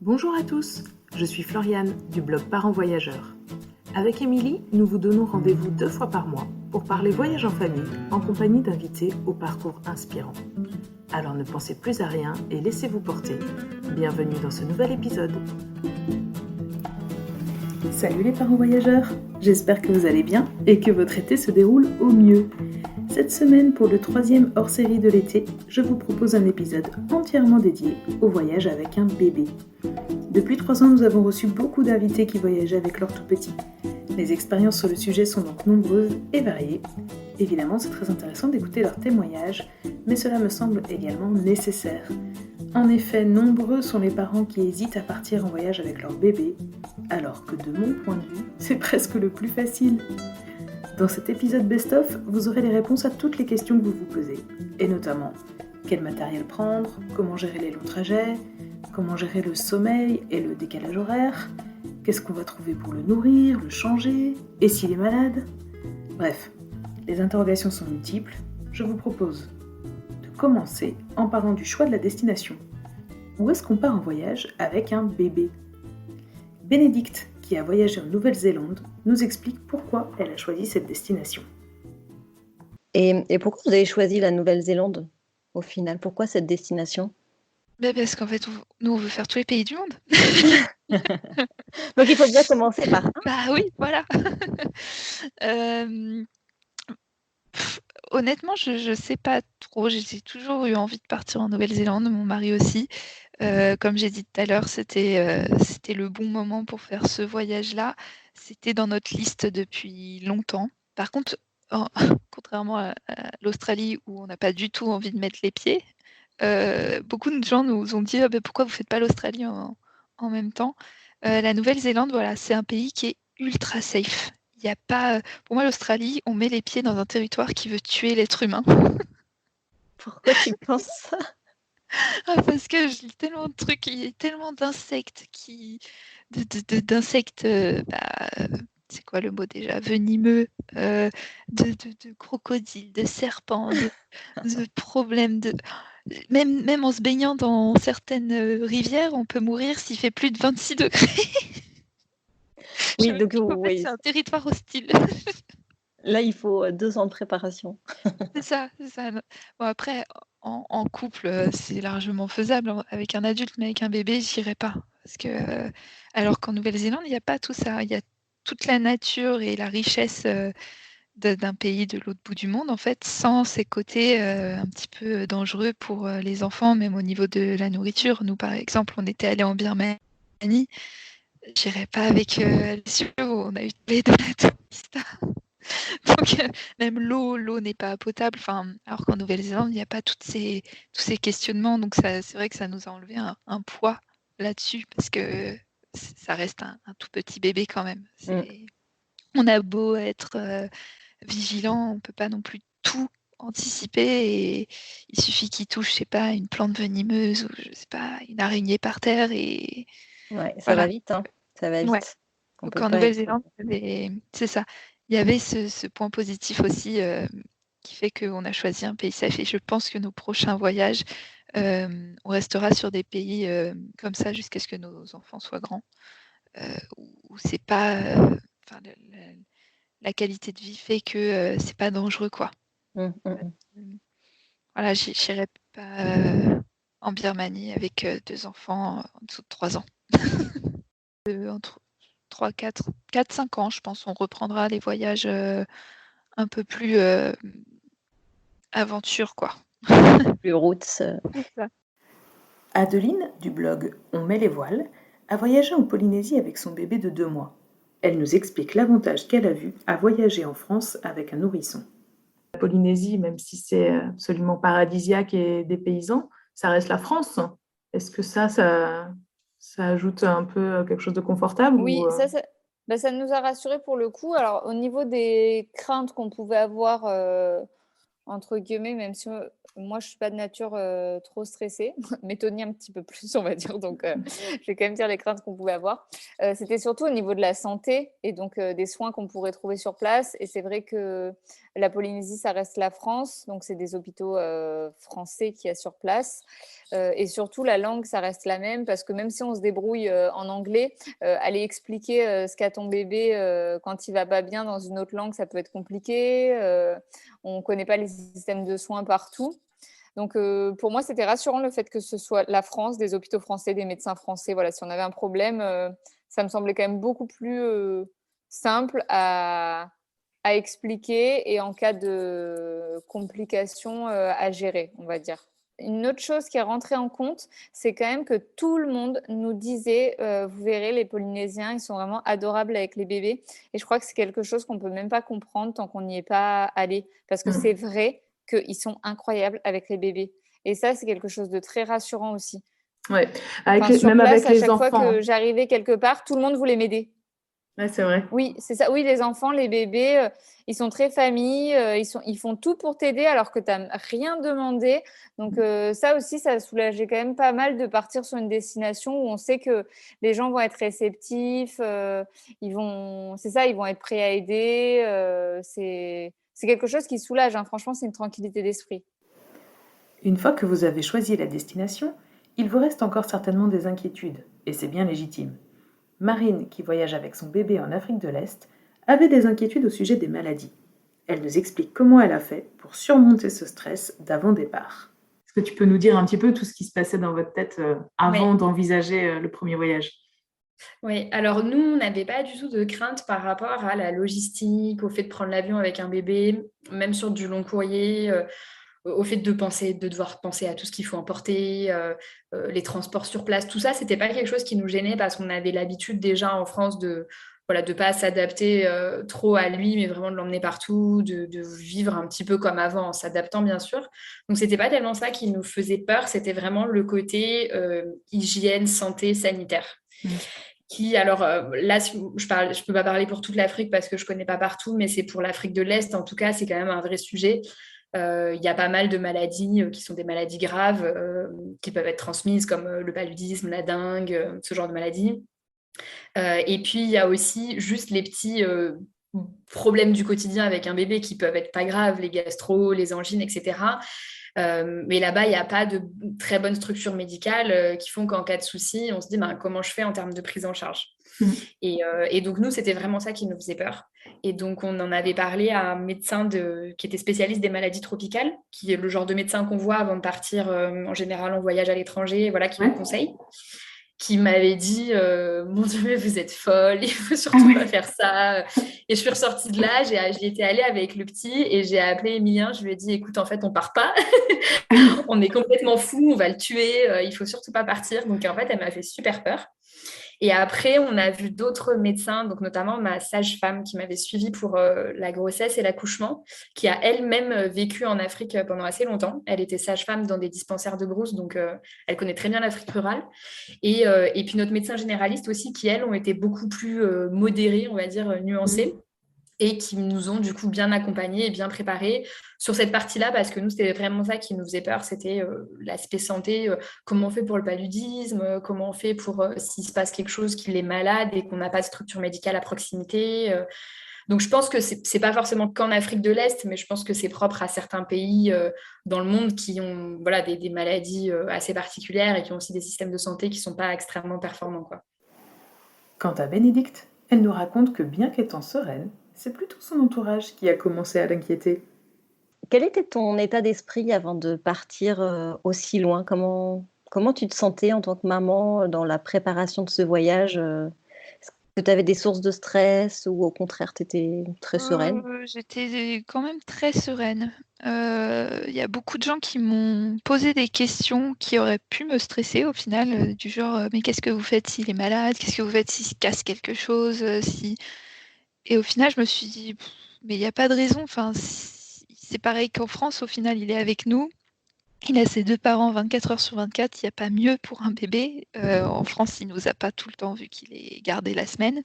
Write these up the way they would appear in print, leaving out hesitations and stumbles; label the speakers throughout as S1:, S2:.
S1: Bonjour à tous, je suis Floriane du blog Parents Voyageurs. Avec Émilie, nous vous donnons rendez-vous 2 fois par mois pour parler voyage en famille en compagnie d'invités au parcours inspirant. Alors ne pensez plus à rien et laissez-vous porter. Bienvenue dans ce nouvel épisode. Salut les parents voyageurs, j'espère que vous allez bien et que votre été se déroule au mieux. Cette semaine, pour le 3e hors-série de l'été, je vous propose un épisode entièrement dédié au voyage avec un bébé. Depuis 3 ans, nous avons reçu beaucoup d'invités qui voyageaient avec leur tout petit. Les expériences sur le sujet sont donc nombreuses et variées. Évidemment, c'est très intéressant d'écouter leurs témoignages, mais cela me semble également nécessaire. En effet, nombreux sont les parents qui hésitent à partir en voyage avec leur bébé, alors que de mon point de vue, c'est presque le plus facile. Dans cet épisode best-of, vous aurez les réponses à toutes les questions que vous vous posez, et notamment quel matériel prendre, comment gérer les longs trajets, comment gérer le sommeil et le décalage horaire, qu'est-ce qu'on va trouver pour le nourrir, le changer, et s'il est malade. Bref, les interrogations sont multiples. Je vous propose de commencer en parlant du choix de la destination. Où est-ce qu'on part en voyage avec un bébé ? Bénédicte, qui a voyagé en Nouvelle-Zélande, nous explique pourquoi elle a choisi cette destination.
S2: Et pourquoi vous avez choisi la Nouvelle-Zélande, au final ? Pourquoi cette destination ?
S3: Parce qu'en fait, nous, on veut faire tous les pays du monde.
S2: Donc, il faut bien commencer par un.
S3: Bah oui, voilà. Honnêtement, je sais pas trop. J'ai toujours eu envie de partir en Nouvelle-Zélande, mon mari aussi. Comme j'ai dit tout à l'heure, c'était le bon moment pour faire ce voyage-là. C'était dans notre liste depuis longtemps. Par contre, contrairement à l'Australie où on n'a pas du tout envie de mettre les pieds, beaucoup de gens nous ont dit pourquoi vous faites pas l'Australie en même temps. La Nouvelle-Zélande, voilà, c'est un pays qui est ultra safe. Il y a pas, pour moi, l'Australie, on met les pieds dans un territoire qui veut tuer l'être humain.
S2: Pourquoi tu penses ça ?
S3: Parce que je lis tellement de trucs, il y a tellement d'insectes d'insectes, c'est quoi le mot déjà? Venimeux, de crocodiles, de serpents, de problèmes, même en se baignant dans certaines rivières, on peut mourir s'il fait plus de 26 degrés.
S2: Oui,
S3: Je me
S2: donc
S3: dis qu'en fait,
S2: oui,
S3: c'est un territoire hostile.
S2: là, il faut 2 ans de préparation.
S3: C'est ça, c'est ça. Bon, après, en couple, c'est largement faisable avec un adulte, mais avec un bébé, j'irai pas. Parce que, alors qu'en Nouvelle-Zélande, il n'y a pas tout ça. Il y a toute la nature et la richesse d'un pays de l'autre bout du monde, en fait, sans ces côtés un petit peu dangereux pour les enfants, même au niveau de la nourriture. Nous, par exemple, on était allés en Birmanie. J'irai pas avec les chevaux, on a eu de la tourista. Donc, même l'eau n'est pas potable. Enfin, alors qu'en Nouvelle-Zélande, il n'y a pas tous ces questionnements. Donc, c'est vrai que ça nous a enlevé un poids là-dessus parce que ça reste un tout petit bébé quand même. On a beau être vigilant, on ne peut pas non plus tout anticiper et il suffit qu'il touche, je sais pas, une plante venimeuse ou je sais pas, une araignée par terre et
S2: Ouais, ça
S3: voilà.
S2: va vite, hein. Ça va
S3: Ouais.
S2: vite. On
S3: Donc
S2: peut
S3: en
S2: pas être...
S3: Nouvelle-Zélande, c'est ça. Il y avait ce point positif aussi qui fait qu'on a choisi un pays safe. Et je pense que nos prochains voyages, on restera sur des pays comme ça jusqu'à ce que nos enfants soient grands, où c'est pas, enfin, la qualité de vie fait que c'est pas dangereux, quoi. Voilà, j'irai pas en Birmanie avec 2 enfants en dessous de 3 ans. Entre 3, 4, 5 ans, je pense, on reprendra les voyages un peu plus aventure, quoi.
S2: Plus routes.
S3: C'est ça.
S1: Adeline, du blog On met les voiles, a voyagé en Polynésie avec son bébé de 2 mois. Elle nous explique l'avantage qu'elle a vu à voyager en France avec un nourrisson. La Polynésie, même si c'est absolument paradisiaque et dépaysant, ça reste la France. Est-ce que ça ajoute un peu quelque chose de confortable
S4: Oui,
S1: ou,
S4: ça nous a rassurés pour le coup. Alors, au niveau des craintes qu'on pouvait avoir, entre guillemets, même si moi, je ne suis pas de nature trop stressée, mais Tony un petit peu plus, on va dire. Donc, je vais quand même dire les craintes qu'on pouvait avoir. C'était surtout au niveau de la santé et donc des soins qu'on pourrait trouver sur place. Et c'est vrai que La Polynésie, ça reste la France, donc c'est des hôpitaux français qu'il y a sur place. Et surtout, la langue, ça reste la même, parce que même si on se débrouille en anglais, aller expliquer ce qu'a ton bébé quand il va pas bien dans une autre langue, ça peut être compliqué. On ne connaît pas les systèmes de soins partout. Donc, pour moi, c'était rassurant le fait que ce soit la France, des hôpitaux français, des médecins français. Voilà, si on avait un problème, ça me semblait quand même beaucoup plus simple à expliquer et en cas de complications à gérer, on va dire. Une autre chose qui est rentrée en compte, c'est quand même que tout le monde nous disait, vous verrez, les Polynésiens, ils sont vraiment adorables avec les bébés. Et je crois que c'est quelque chose qu'on ne peut même pas comprendre tant qu'on n'y est pas allé. Parce que c'est vrai qu'ils sont incroyables avec les bébés. Et ça, c'est quelque chose de très rassurant aussi.
S1: Ouais,
S4: Sur
S1: même
S4: place,
S1: avec les
S4: à chaque fois
S1: enfants.
S4: que j'arrivais quelque part, tout le monde voulait m'aider.
S1: Ouais, c'est vrai.
S4: Oui, c'est ça. Oui, les enfants, les bébés, ils sont très familles, ils font tout pour t'aider alors que tu n'as rien demandé. Donc ça aussi, ça soulageait quand même pas mal de partir sur une destination où on sait que les gens vont être réceptifs, ils vont être prêts à aider. C'est quelque chose qui soulage, hein. Franchement, c'est une tranquillité d'esprit.
S1: Une fois que vous avez choisi la destination, il vous reste encore certainement des inquiétudes, et c'est bien légitime. Marine, qui voyage avec son bébé en Afrique de l'Est, avait des inquiétudes au sujet des maladies. Elle nous explique comment elle a fait pour surmonter ce stress d'avant départ. Est-ce que tu peux nous dire un petit peu tout ce qui se passait dans votre tête avant d'envisager le premier voyage ?
S5: Oui, alors nous, on n'avait pas du tout de crainte par rapport à la logistique, au fait de prendre l'avion avec un bébé, même sur du long courrier, au fait de devoir penser à tout ce qu'il faut emporter, les transports sur place, tout ça, c'était pas quelque chose qui nous gênait parce qu'on avait l'habitude déjà en France de pas s'adapter trop à lui, mais vraiment de l'emmener partout, de vivre un petit peu comme avant, en s'adaptant bien sûr. Donc c'était pas tellement ça qui nous faisait peur, c'était vraiment le côté hygiène, santé, sanitaire. Qui, alors là, je peux pas parler pour toute l'Afrique parce que je connais pas partout, mais c'est pour l'Afrique de l'Est, en tout cas, c'est quand même un vrai sujet. Il y a pas mal de maladies qui sont des maladies graves qui peuvent être transmises comme le paludisme, la dengue, ce genre de maladies. Et puis, il y a aussi juste les petits problèmes du quotidien avec un bébé qui peuvent être pas graves, les gastro, les angines, etc. Mais là-bas, il n'y a pas de très bonnes structures médicales qui font qu'en cas de souci, on se dit comment je fais en termes de prise en charge. Et donc, nous, c'était vraiment ça qui nous faisait peur. Et donc, on en avait parlé à un médecin qui était spécialiste des maladies tropicales, qui est le genre de médecin qu'on voit avant de partir en général en voyage à l'étranger, voilà, qui nous conseille, qui m'avait dit mon Dieu, mais vous êtes folle, il faut surtout pas faire ça. Et je suis ressortie de là, j'y étais allée avec le petit et j'ai appelé Emilien, je lui ai dit écoute, en fait, on part pas, on est complètement fou, on va le tuer, il faut surtout pas partir. Donc en fait, elle m'a fait super peur. Et après, on a vu d'autres médecins, donc notamment ma sage-femme qui m'avait suivie pour la grossesse et l'accouchement, qui a elle-même vécu en Afrique pendant assez longtemps. Elle était sage-femme dans des dispensaires de brousse, donc elle connaît très bien l'Afrique rurale. Et puis notre médecin généraliste aussi, qui, elles, ont été beaucoup plus modérées, on va dire, nuancées. Et qui nous ont du coup bien accompagnés et bien préparés sur cette partie-là, parce que nous, c'était vraiment ça qui nous faisait peur, c'était l'aspect santé, comment on fait pour le paludisme, comment on fait pour s'il se passe quelque chose qu'il est malade et qu'on n'a pas de structure médicale à proximité. Donc je pense que c'est pas forcément qu'en Afrique de l'Est, mais je pense que c'est propre à certains pays dans le monde qui ont des maladies assez particulières et qui ont aussi des systèmes de santé qui sont pas extrêmement performants, quoi.
S1: Quant à Bénédicte, elle nous raconte que bien qu'étant sereine, c'est plutôt son entourage qui a commencé à l'inquiéter.
S2: Quel était ton état d'esprit avant de partir aussi loin ? Comment tu te sentais en tant que maman dans la préparation de ce voyage ? Est-ce que tu avais des sources de stress ou au contraire, tu étais très sereine ?
S3: J'étais quand même très sereine. Il y a beaucoup de gens qui m'ont posé des questions qui auraient pu me stresser au final, du genre mais qu'est-ce que vous faites s'il est malade ? Qu'est-ce que vous faites s'il se casse quelque chose ? Et au final, je me suis dit mais il n'y a pas de raison. Enfin, c'est pareil qu'en France, au final, il est avec nous. Il a ses 2 parents 24 heures sur 24, il n'y a pas mieux pour un bébé. En France, il ne nous a pas tout le temps vu qu'il est gardé la semaine.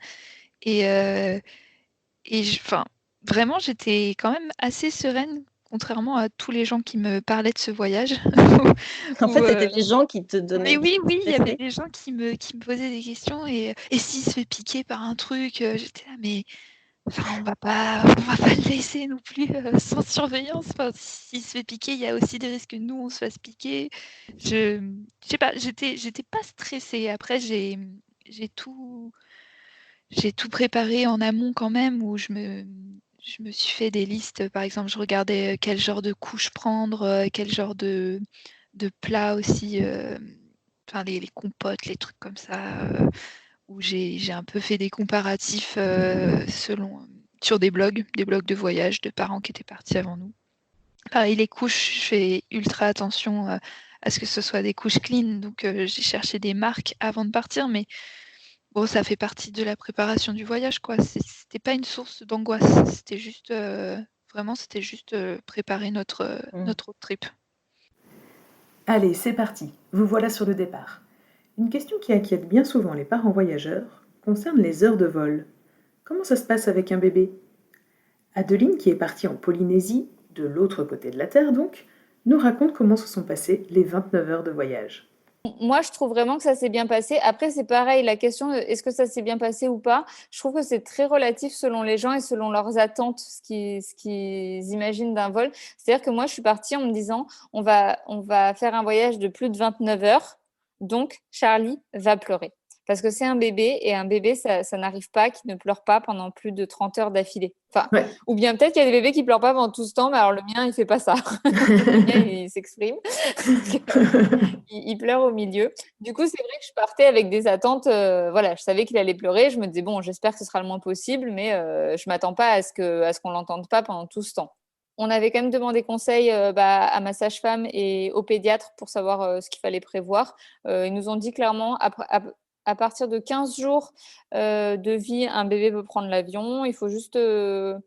S3: Et vraiment, j'étais quand même assez sereine, contrairement à tous les gens qui me parlaient de ce voyage.
S2: En fait, c'était les gens qui te donnaient...
S3: Mais oui, il y avait des gens qui me posaient des questions. Et s'il se fait piquer par un truc, j'étais là, mais Enfin, on va pas le laisser non plus sans surveillance. Enfin, s'il se fait piquer, il y a aussi des risques que nous, on se fasse piquer. Je sais pas, j'étais pas stressée. Après, j'ai tout, j'ai tout préparé en amont quand même, où je me suis fait des listes. Par exemple, je regardais quel genre de couche prendre, quel genre de plat aussi, enfin les compotes, les trucs comme ça. Où j'ai un peu fait des comparatifs sur des blogs de voyage de parents qui étaient partis avant nous. Pareil, les couches, je fais ultra attention à ce que ce soit des couches clean, donc j'ai cherché des marques avant de partir, mais bon, ça fait partie de la préparation du voyage, quoi. C'était pas une source d'angoisse, c'était juste préparer notre road trip.
S1: Allez, c'est parti, vous voilà sur le départ. Une question qui inquiète bien souvent les parents voyageurs concerne les heures de vol. Comment ça se passe avec un bébé? Adeline, qui est partie en Polynésie, de l'autre côté de la Terre donc, nous raconte comment se sont passées les 29 heures de voyage.
S4: Moi, je trouve vraiment que ça s'est bien passé. Après, c'est pareil, la question de est-ce que ça s'est bien passé ou pas, je trouve que c'est très relatif selon les gens et selon leurs attentes, ce qu'ils imaginent d'un vol. C'est-à-dire que moi, je suis partie en me disant, on va faire un voyage de plus de 29 heures, donc Charlie va pleurer. Parce que c'est un bébé et un bébé, ça n'arrive pas qu'il ne pleure pas pendant plus de 30 heures d'affilée. Enfin,
S1: Ouais.
S4: ou bien peut-être qu'il y a des bébés qui pleurent pas pendant tout ce temps, mais alors le mien, il fait pas ça. Le mien, il s'exprime. Il pleure au milieu. Du coup, c'est vrai que je partais avec des attentes. Voilà, je savais qu'il allait pleurer. Je me disais, bon, j'espère que ce sera le moins possible, mais je ne m'attends pas à ce qu'on ne l'entende pas pendant tout ce temps. On avait quand même demandé conseil à ma sage-femme et au pédiatre pour savoir ce qu'il fallait prévoir. Ils nous ont dit clairement, à partir de 15 jours de vie, un bébé peut prendre l'avion. Il faut juste le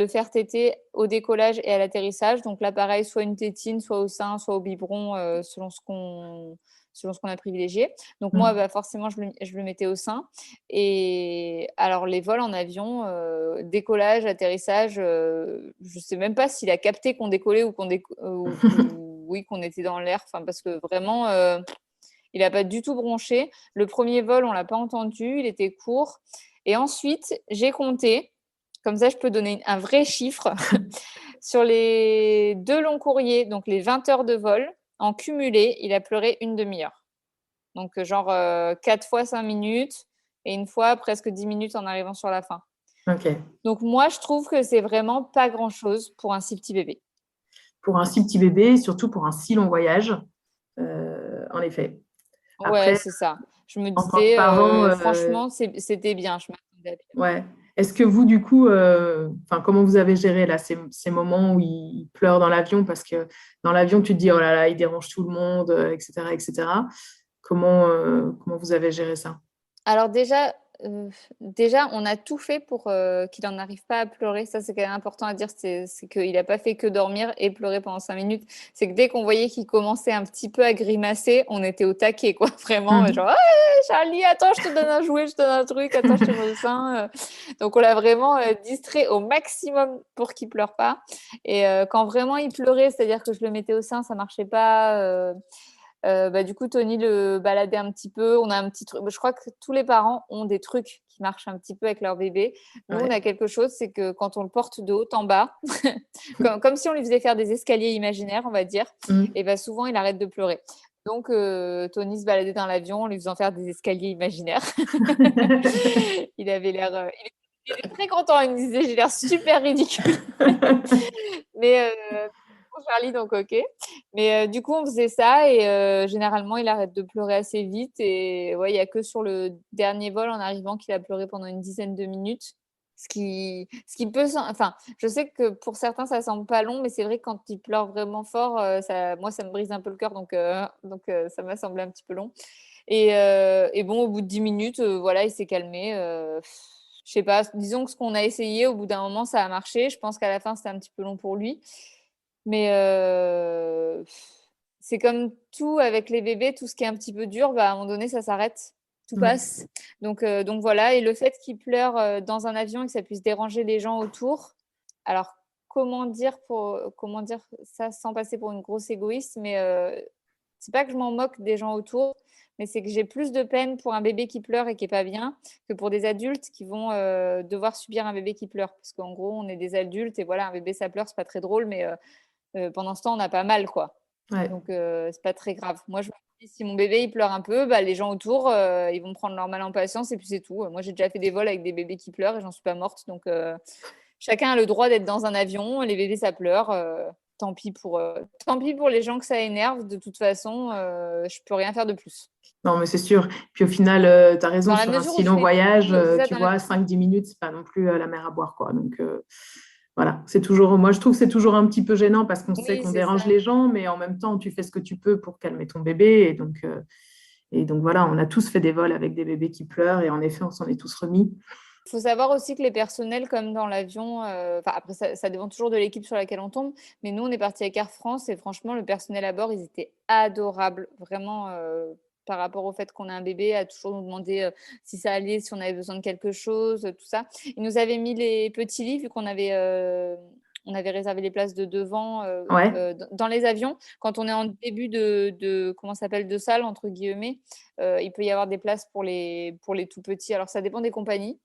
S4: faire téter au décollage et à l'atterrissage. Donc là, pareil, soit une tétine, soit au sein, soit au biberon, selon ce qu'on a privilégié. Donc moi, forcément, je le mettais au sein. Et alors, les vols en avion, décollage, atterrissage, je ne sais même pas s'il a capté qu'on décollait ou oui, qu'on était dans l'air. Enfin, parce que vraiment, il n'a pas du tout bronché. Le premier vol, on ne l'a pas entendu. Il était court. Et ensuite, j'ai compté. Comme ça, je peux donner un vrai chiffre. Sur les 2 longs courriers, donc les 20 heures de vol, en cumulé, il a pleuré une demi-heure. Donc, genre 4 fois 5 minutes et une fois presque 10 minutes en arrivant sur la fin.
S1: Ok.
S4: Donc, moi, je trouve que c'est vraiment pas grand-chose pour un si petit bébé.
S1: Pour un si petit bébé, surtout pour un si long voyage, en effet. Après,
S4: Ouais, c'est ça. Je me
S1: en tant que
S4: disais,
S1: parent,
S4: franchement, c'était bien. Je m'attendais à pire.
S1: ouais. Est-ce que vous, du coup, comment vous avez géré là, ces moments où il pleure dans l'avion? Parce que dans l'avion, tu te dis, oh là là, il dérange tout le monde, etc., etc. Comment vous avez géré ça?
S4: Alors déjà, on a tout fait pour qu'il n'en arrive pas à pleurer. Ça, c'est quand même important à dire. C'est qu'il n'a pas fait que dormir et pleurer pendant 5 minutes. C'est que dès qu'on voyait qu'il commençait un petit peu à grimacer, on était au taquet, quoi. Vraiment, genre, hey, Charlie, attends, je te donne un jouet, je te donne un truc, attends, je te mets au sein. Donc, on l'a vraiment distrait au maximum pour qu'il ne pleure pas. Et quand vraiment il pleurait, c'est-à-dire que je le mettais au sein, ça ne marchait pas. Du coup, Tony le baladait un petit peu. On a un petit truc. Je crois que tous les parents ont des trucs qui marchent un petit peu avec leur bébé. Nous, on a quelque chose, c'est que quand on le porte de haut en bas, comme si on lui faisait faire des escaliers imaginaires, on va dire, et souvent, il arrête de pleurer. Donc, Tony se baladait dans l'avion en lui faisant faire des escaliers imaginaires. Il avait l'air... il était très content. Il me disait, j'ai l'air super ridicule. Mais... Charlie, donc ok. Mais du coup, on faisait ça et généralement, il arrête de pleurer assez vite. Et ouais, il n'y a que sur le dernier vol en arrivant qu'il a pleuré pendant une dizaine de minutes. Ce qui peut... Enfin, je sais que pour certains, ça semble pas long, mais c'est vrai que quand il pleure vraiment fort, moi, ça me brise un peu le cœur. Donc ça m'a semblé un petit peu long. Et bon, au bout de 10 minutes, voilà, il s'est calmé. Je sais pas, disons que ce qu'on a essayé, au bout d'un moment, ça a marché. Je pense qu'à la fin, c'était un petit peu long pour lui. Mais c'est comme tout avec les bébés, tout ce qui est un petit peu dur, à un moment donné, ça s'arrête, tout passe. Donc voilà, et le fait qu'il pleure dans un avion et que ça puisse déranger les gens autour, alors comment dire ça sans passer pour une grosse égoïste, mais c'est pas que je m'en moque des gens autour, mais c'est que j'ai plus de peine pour un bébé qui pleure et qui est pas bien que pour des adultes qui vont devoir subir un bébé qui pleure. Parce qu'en gros, on est des adultes et voilà, un bébé ça pleure, c'est pas très drôle, mais pendant ce temps, on n'a pas mal, quoi.
S1: Ouais.
S4: Donc, c'est pas très grave. Moi, je me dis, si mon bébé il pleure un peu, bah, les gens autour, ils vont prendre leur mal en patience et puis c'est tout. Moi, j'ai déjà fait des vols avec des bébés qui pleurent et j'en suis pas morte. Donc, chacun a le droit d'être dans un avion. Les bébés, ça pleure. Tant pis pour les gens que ça énerve. De toute façon, je peux rien faire de plus.
S1: Non, mais c'est sûr. Puis au final, tu as raison,
S4: Dans la
S1: sur un
S4: mesure où
S1: si
S4: je
S1: long
S4: fais
S1: voyage,
S4: tout, c'est ça,
S1: tu vois, 5-10 minutes, c'est pas non plus la mer à boire, quoi. Donc, voilà, c'est toujours, moi, je trouve que c'est toujours un petit peu gênant parce qu'on sait
S4: Oui,
S1: qu'on
S4: c'est
S1: dérange
S4: ça.
S1: les gens, mais en même temps, tu fais ce que tu peux pour calmer ton bébé. Et donc voilà, on a tous fait des vols avec des bébés qui pleurent et en effet, on s'en est tous remis.
S4: Il faut savoir aussi que les personnels, comme dans l'avion, après, ça dépend toujours de l'équipe sur laquelle on tombe, mais nous, on est parti avec Air France et franchement, le personnel à bord, ils étaient adorables, vraiment, par rapport au fait qu'on a un bébé, à toujours nous demander si ça allait, si on avait besoin de quelque chose, tout ça. Ils nous avaient mis les petits lits, vu on avait réservé les places de devant
S1: Ouais,
S4: dans les avions. Quand on est en début comment ça s'appelle, de salle, entre guillemets, il peut y avoir des places pour les tout petits. Alors, ça dépend des compagnies.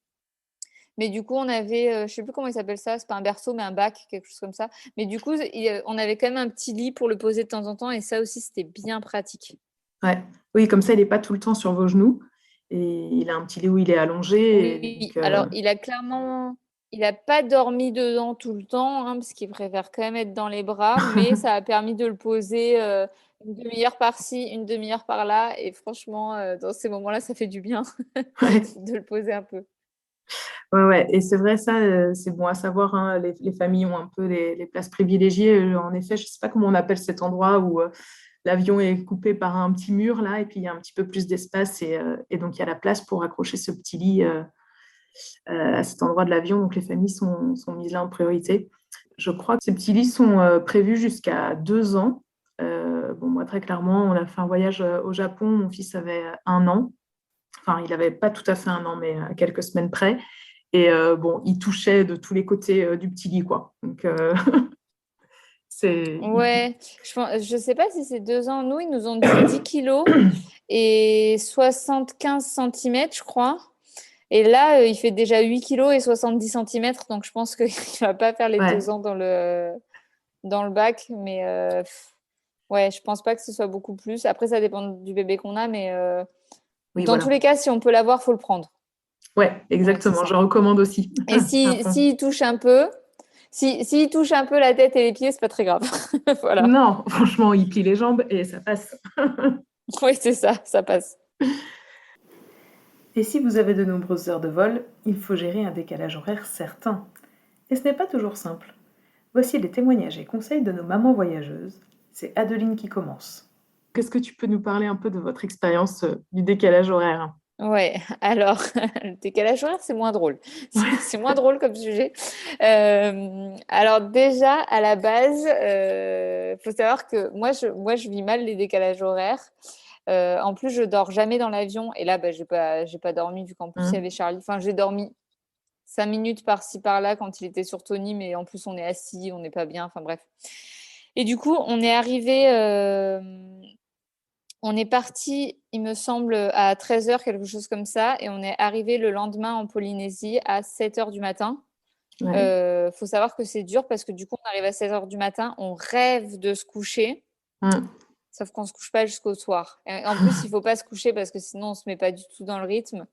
S4: Mais du coup, on avait, je sais plus comment il s'appelle ça, c'est pas un berceau, mais un bac, quelque chose comme ça. Mais du coup, on avait quand même un petit lit pour le poser de temps en temps, et ça aussi, c'était bien pratique.
S1: ouais. Oui, comme ça, il n'est pas tout le temps sur vos genoux. Et il a un petit lit où il est allongé. Et
S4: Oui,
S1: donc,
S4: alors il a pas dormi dedans tout le temps, hein, parce qu'il préfère quand même être dans les bras, mais ça a permis de le poser une demi-heure par-ci, une demi-heure par-là, et franchement, dans ces moments-là, ça fait du bien
S1: ouais.
S4: de le poser un peu.
S1: Ouais, ouais. Et c'est vrai, ça, c'est bon à savoir, hein. Les familles ont un peu les places privilégiées. En effet, je ne sais pas comment on appelle cet endroit où l'avion est coupé par un petit mur, là, et puis il y a un petit peu plus d'espace. Et donc, il y a la place pour accrocher ce petit lit à cet endroit de l'avion. Donc, les familles sont mises là en priorité. Je crois que ces petits lits sont prévus jusqu'à 2 ans. Bon, moi, très clairement, on a fait un voyage au Japon. Mon fils avait 1 an. Enfin, il n'avait pas tout à fait 1 an, mais à quelques semaines près. Et bon, il touchait de tous les côtés du petit lit, quoi. Donc, c'est...
S4: Ouais, je sais pas si c'est 2 ans. Nous, ils nous ont dit 10 kilos et 75 centimètres, je crois. Et là, il fait déjà 8 kilos et 70 centimètres. Donc, je pense qu'il ne va pas faire les
S1: Ouais,
S4: 2 ans dans le bac. Mais ouais, je pense pas que ce soit beaucoup plus. Après, ça dépend du bébé qu'on a. Mais
S1: oui,
S4: dans tous
S1: voilà.
S4: les cas, si on peut l'avoir, il faut le prendre.
S1: Ouais,
S4: Ouais, c'est
S1: exactement. Je
S4: ça.
S1: recommande aussi.
S4: Et
S1: À
S4: si,
S1: fond.
S4: s'il touche un peu, s'il touche un peu la tête et les pieds, c'est pas très grave. Voilà.
S1: Non, franchement, il plie les jambes et ça passe.
S4: Oui, c'est ça, ça passe.
S1: Et si vous avez de nombreuses heures de vol, il faut gérer un décalage horaire certain. Et ce n'est pas toujours simple. Voici les témoignages et conseils de nos mamans voyageuses. C'est Adeline qui commence. Qu'est-ce que tu peux nous parler un peu de votre expérience du décalage horaire?
S4: Ouais, alors, le décalage horaire, c'est moins drôle. C'est moins drôle comme sujet. Alors déjà, à la base, faut savoir que moi, je vis mal les décalages horaires. En plus, je dors jamais dans l'avion. Et là, bah, j'ai pas dormi vu qu'en plus, il y avait Charlie. Enfin, j'ai dormi 5 minutes par-ci, par-là quand il était sur Tony, mais en plus, on est assis, on n'est pas bien. Enfin, bref. Et du coup, on est parti, il me semble, à 13h, quelque chose comme ça, et on est arrivé le lendemain en Polynésie à 7h du matin.
S1: Ouais.
S4: Faut savoir que c'est dur parce que du coup, on arrive à 7h du matin, on rêve de se coucher,
S1: Hum.
S4: sauf qu'on ne se couche pas jusqu'au soir. Et en plus, il ne faut pas se coucher parce que sinon, on ne se met pas du tout dans le rythme.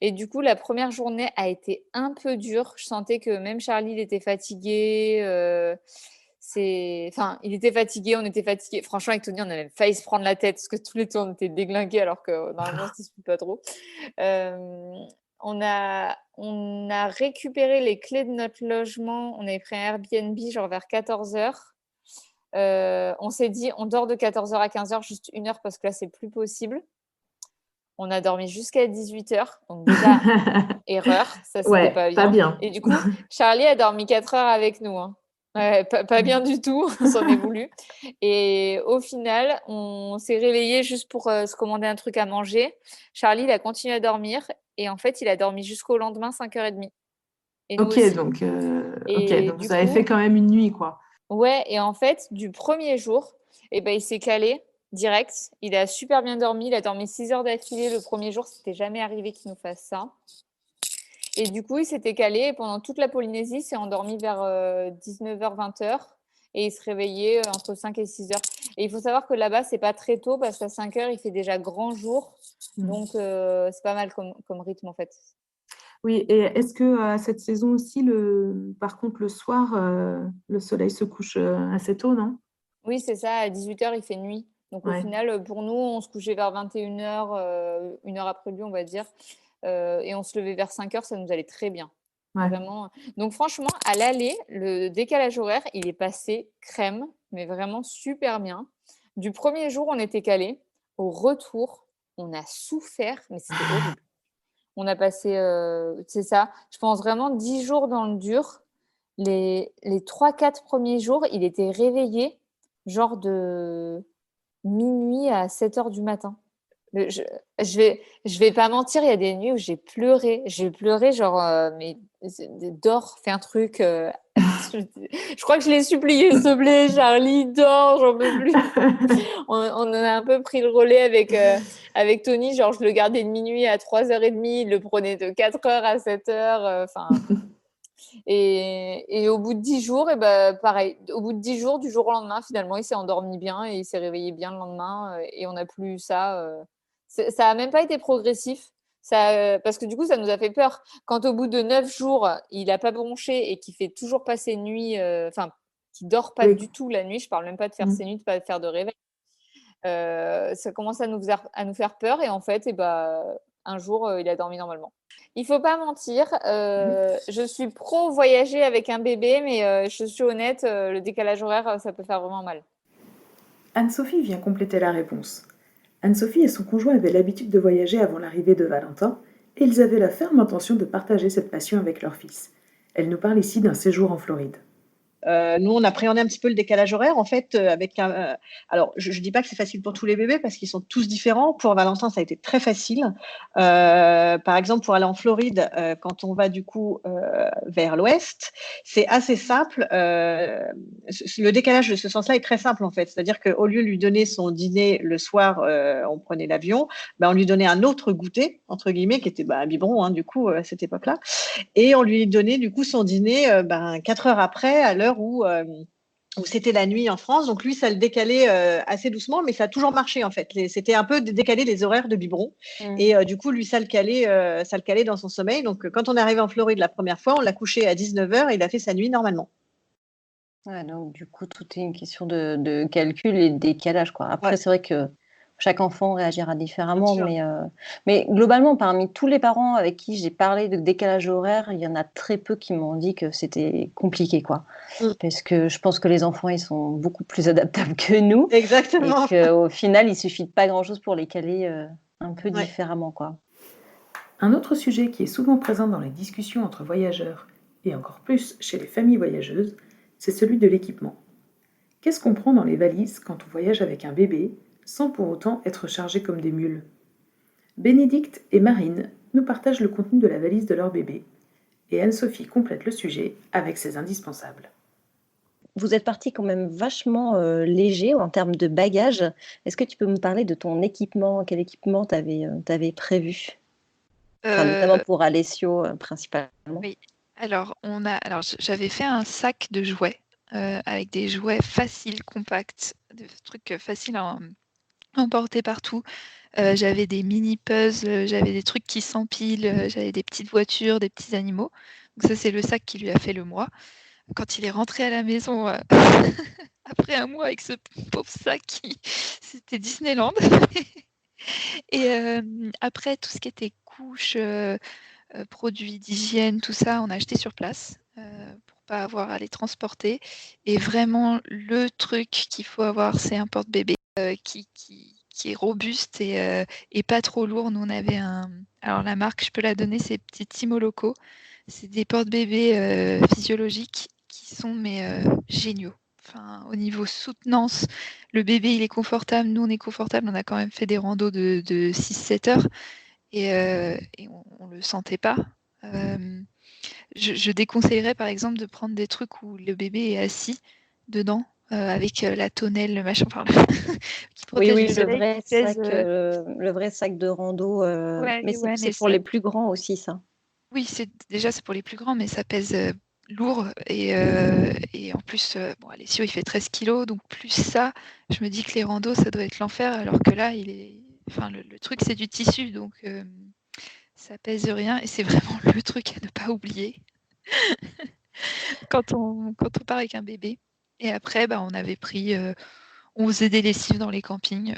S4: Et du coup, la première journée a été un peu dure. Je sentais que même Charlie, il était fatigué. Enfin, il était fatigué, on était fatigué. Franchement, avec Tony, on avait failli se prendre la tête parce que tous les deux, on était déglingués alors que normalement, on ne se dispute pas trop. Euh, on a récupéré les clés de notre logement. On avait pris un Airbnb genre vers 14h. On s'est dit, on dort de 14h à 15h, juste 1 heure parce que là, c'est plus possible. On a dormi jusqu'à 18h. Donc déjà, erreur, ça, c'était
S1: Ouais,
S4: pas
S1: pas
S4: bien.
S1: bien.
S4: Et du coup, Charlie a dormi 4 heures avec nous, hein. Ouais, pas bien du tout, on s'en est voulu. Et au final, on s'est réveillé juste pour se commander un truc à manger. Charlie, il a continué à dormir. Et en fait, il a dormi jusqu'au lendemain, 5h30. Et nous
S1: Ok,
S4: aussi.
S1: donc,
S4: Et
S1: donc
S4: du
S1: vous avez fait
S4: coup,
S1: quand même une nuit, quoi.
S4: ouais, et en fait, du premier jour, eh ben, il s'est calé. direct. Il a super bien dormi. Il a dormi 6 heures d'affilée le premier jour. C'était jamais arrivé qu'il nous fasse ça. Et du coup, il s'était calé. Et pendant toute la Polynésie, il s'est endormi vers 19h, 20h. Et il se réveillait entre 5 et 6 heures. Et il faut savoir que là-bas, c'est pas très tôt parce qu'à 5 heures, il fait déjà grand jour. Donc, c'est pas mal comme rythme en fait.
S1: Oui, et est-ce que à cette saison aussi, par contre, le soir, le soleil se couche assez tôt, non?
S4: Oui, c'est ça. À 18h, il fait nuit. Donc, au
S1: Ouais.
S4: final, pour nous, on se couchait vers 21h, une heure après lui, on va dire. Et on se levait vers 5h, ça nous allait très bien.
S1: Ouais.
S4: Vraiment. Donc, franchement, à l'aller, le décalage horaire, il est passé crème, mais vraiment super bien. Du premier jour, on était calé. Au retour, on a souffert, mais c'était horrible. On a passé, c'est ça, je pense vraiment 10 jours dans le dur. Les 3-4 premiers jours, il était réveillé, genre de minuit à 7h du matin. Je vais pas mentir, il y a des nuits où j'ai pleuré. J'ai pleuré, genre, mais dors, fais un truc. Je crois que je l'ai supplié, s'il te plaît, Charlie, dors, j'en peux plus. On en a un peu pris le relais avec Tony. Genre, je le gardais de minuit à 3h30, il le prenait de 4h à 7h. Enfin. Et au bout de 10 jours, et ben, pareil, au bout de 10 jours, du jour au lendemain, finalement, il s'est endormi bien et il s'est réveillé bien le lendemain. Et on n'a plus eu ça. Ça n'a même pas été progressif. Parce que du coup, ça nous a fait peur. Quand au bout de 9 jours, il n'a pas bronché et qu'il fait toujours pas ses nuits, enfin, qu'il dort pas
S1: Oui.
S4: du tout la nuit, je parle même pas de faire ses nuits, de pas faire de réveil. Ça commence à nous faire peur. Et en fait, et ben, un jour, il a dormi normalement. Il faut pas mentir, je suis pro voyager avec un bébé, mais je suis honnête, le décalage horaire, ça peut faire vraiment mal.
S1: Anne-Sophie vient compléter la réponse. Anne-Sophie et son conjoint avaient l'habitude de voyager avant l'arrivée de Valentin, et ils avaient la ferme intention de partager cette passion avec leur fils. Elle nous parle ici d'un séjour en Floride.
S6: Nous, on appréhendait un petit peu le décalage horaire, en fait, alors, je ne dis pas que c'est facile pour tous les bébés parce qu'ils sont tous différents. Pour Valentin, ça a été très facile. Par exemple, pour aller en Floride, quand on va du coup vers l'ouest, c'est assez simple. Le décalage de ce sens-là est très simple, en fait. C'est-à-dire qu'au lieu de lui donner son dîner le soir, on prenait l'avion, on lui donnait un autre goûter, entre guillemets, qui était un biberon, hein, du coup, à cette époque-là. Et on lui donnait du coup son dîner 4 heures après, à l'heure où c'était la nuit en France. Donc lui, ça le décalait assez doucement, mais ça a toujours marché en fait. C'était un peu décalé les horaires de biberon. Et du coup, lui, ça le calait dans son sommeil. Donc quand on est arrivé en Floride la première fois, on l'a couché à 19h et il a fait sa nuit normalement.
S2: Ouais, donc du coup, tout est une question de calcul et de décalage, quoi. Après,
S6: Ouais.
S2: c'est vrai que chaque enfant réagira différemment, mais globalement, parmi tous les parents avec qui j'ai parlé de décalage horaire, il y en a très peu qui m'ont dit que c'était compliqué, quoi. Parce que je pense que les enfants, ils sont beaucoup plus adaptables que nous.
S6: Exactement.
S2: Et qu'au final, il suffit de pas grand-chose pour les caler un peu différemment, quoi.
S1: Un autre sujet qui est souvent présent dans les discussions entre voyageurs, et encore plus chez les familles voyageuses, c'est celui de l'équipement. Qu'est-ce qu'on prend dans les valises quand on voyage avec un bébé, sans pour autant être chargé comme des mules? Bénédicte et Marine nous partagent le contenu de la valise de leur bébé, et Anne-Sophie complète le sujet avec ses indispensables.
S2: Vous êtes parti quand même vachement léger en termes de bagages. Est-ce que tu peux me parler de ton équipement? Quel équipement t'avais prévu? Enfin, notamment pour Alessio principalement.
S3: Oui. Alors, j'avais fait un sac de jouets avec des jouets faciles, compacts, des trucs faciles à emporter partout. J'avais des mini puzzles, j'avais des trucs qui s'empilent, j'avais des petites voitures, des petits animaux. Donc ça, c'est le sac qui lui a fait le mois. Quand il est rentré à la maison après un mois avec ce pauvre sac, c'était Disneyland. Et après, tout ce qui était couches, produits d'hygiène, tout ça, on a acheté sur place pour pas avoir à les transporter. Et vraiment, le truc qu'il faut avoir, c'est un porte-bébé qui est robuste et pas trop lourd. Nous, on avait alors la marque, je peux la donner, c'est Petit Timo Loco. C'est des porte-bébés physiologiques qui sont géniaux. Enfin, au niveau soutenance, le bébé, il est confortable. Nous, on est confortable. On a quand même fait des randos de 6-7 heures et on ne le sentait pas. Je déconseillerais, par exemple, de prendre des trucs où le bébé est assis dedans avec la tonnelle, le machin, enfin, qui
S2: Oui,
S3: protège
S2: oui,
S3: du soleil, qui pèse,
S2: le vrai sac de rando. Mais
S3: ouais,
S2: c'est
S3: mais
S2: pour les plus grands aussi, ça.
S3: oui, c'est pour les plus grands, mais ça pèse lourd. Et en plus, bon, Alessio, il fait 13 kilos, donc plus ça, je me dis que les randos, ça doit être l'enfer, alors que là, enfin, le truc, c'est du tissu, donc ça pèse rien. Et c'est vraiment le truc à ne pas oublier quand on part avec un bébé. Et après, bah, on faisait des lessives dans les campings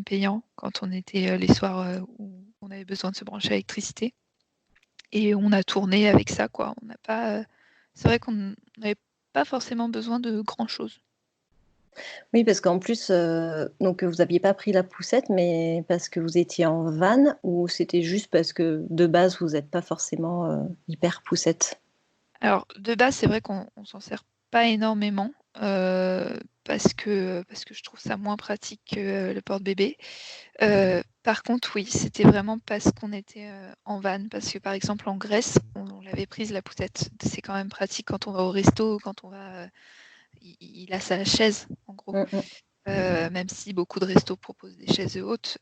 S3: payants, quand on était les soirs où on avait besoin de se brancher à l'électricité. Et on a tourné avec ça, quoi. On n'a pas, c'est vrai qu'on n'avait pas forcément besoin de grand-chose.
S2: Oui, parce qu'en plus, donc vous n'aviez pas pris la poussette, mais parce que vous étiez en van, ou c'était juste parce que de base, vous n'êtes pas forcément hyper poussette?
S3: Alors, de base, c'est vrai qu'on s'en sert pas énormément, parce que je trouve ça moins pratique que le porte-bébé. Par contre, oui, c'était vraiment parce qu'on était en van, parce que par exemple en Grèce, on l'avait prise la poussette. C'est quand même pratique quand on va au resto, quand on va. Il a sa chaise, en gros.
S2: Mm, mm.
S3: Même si beaucoup de restos proposent des chaises hautes,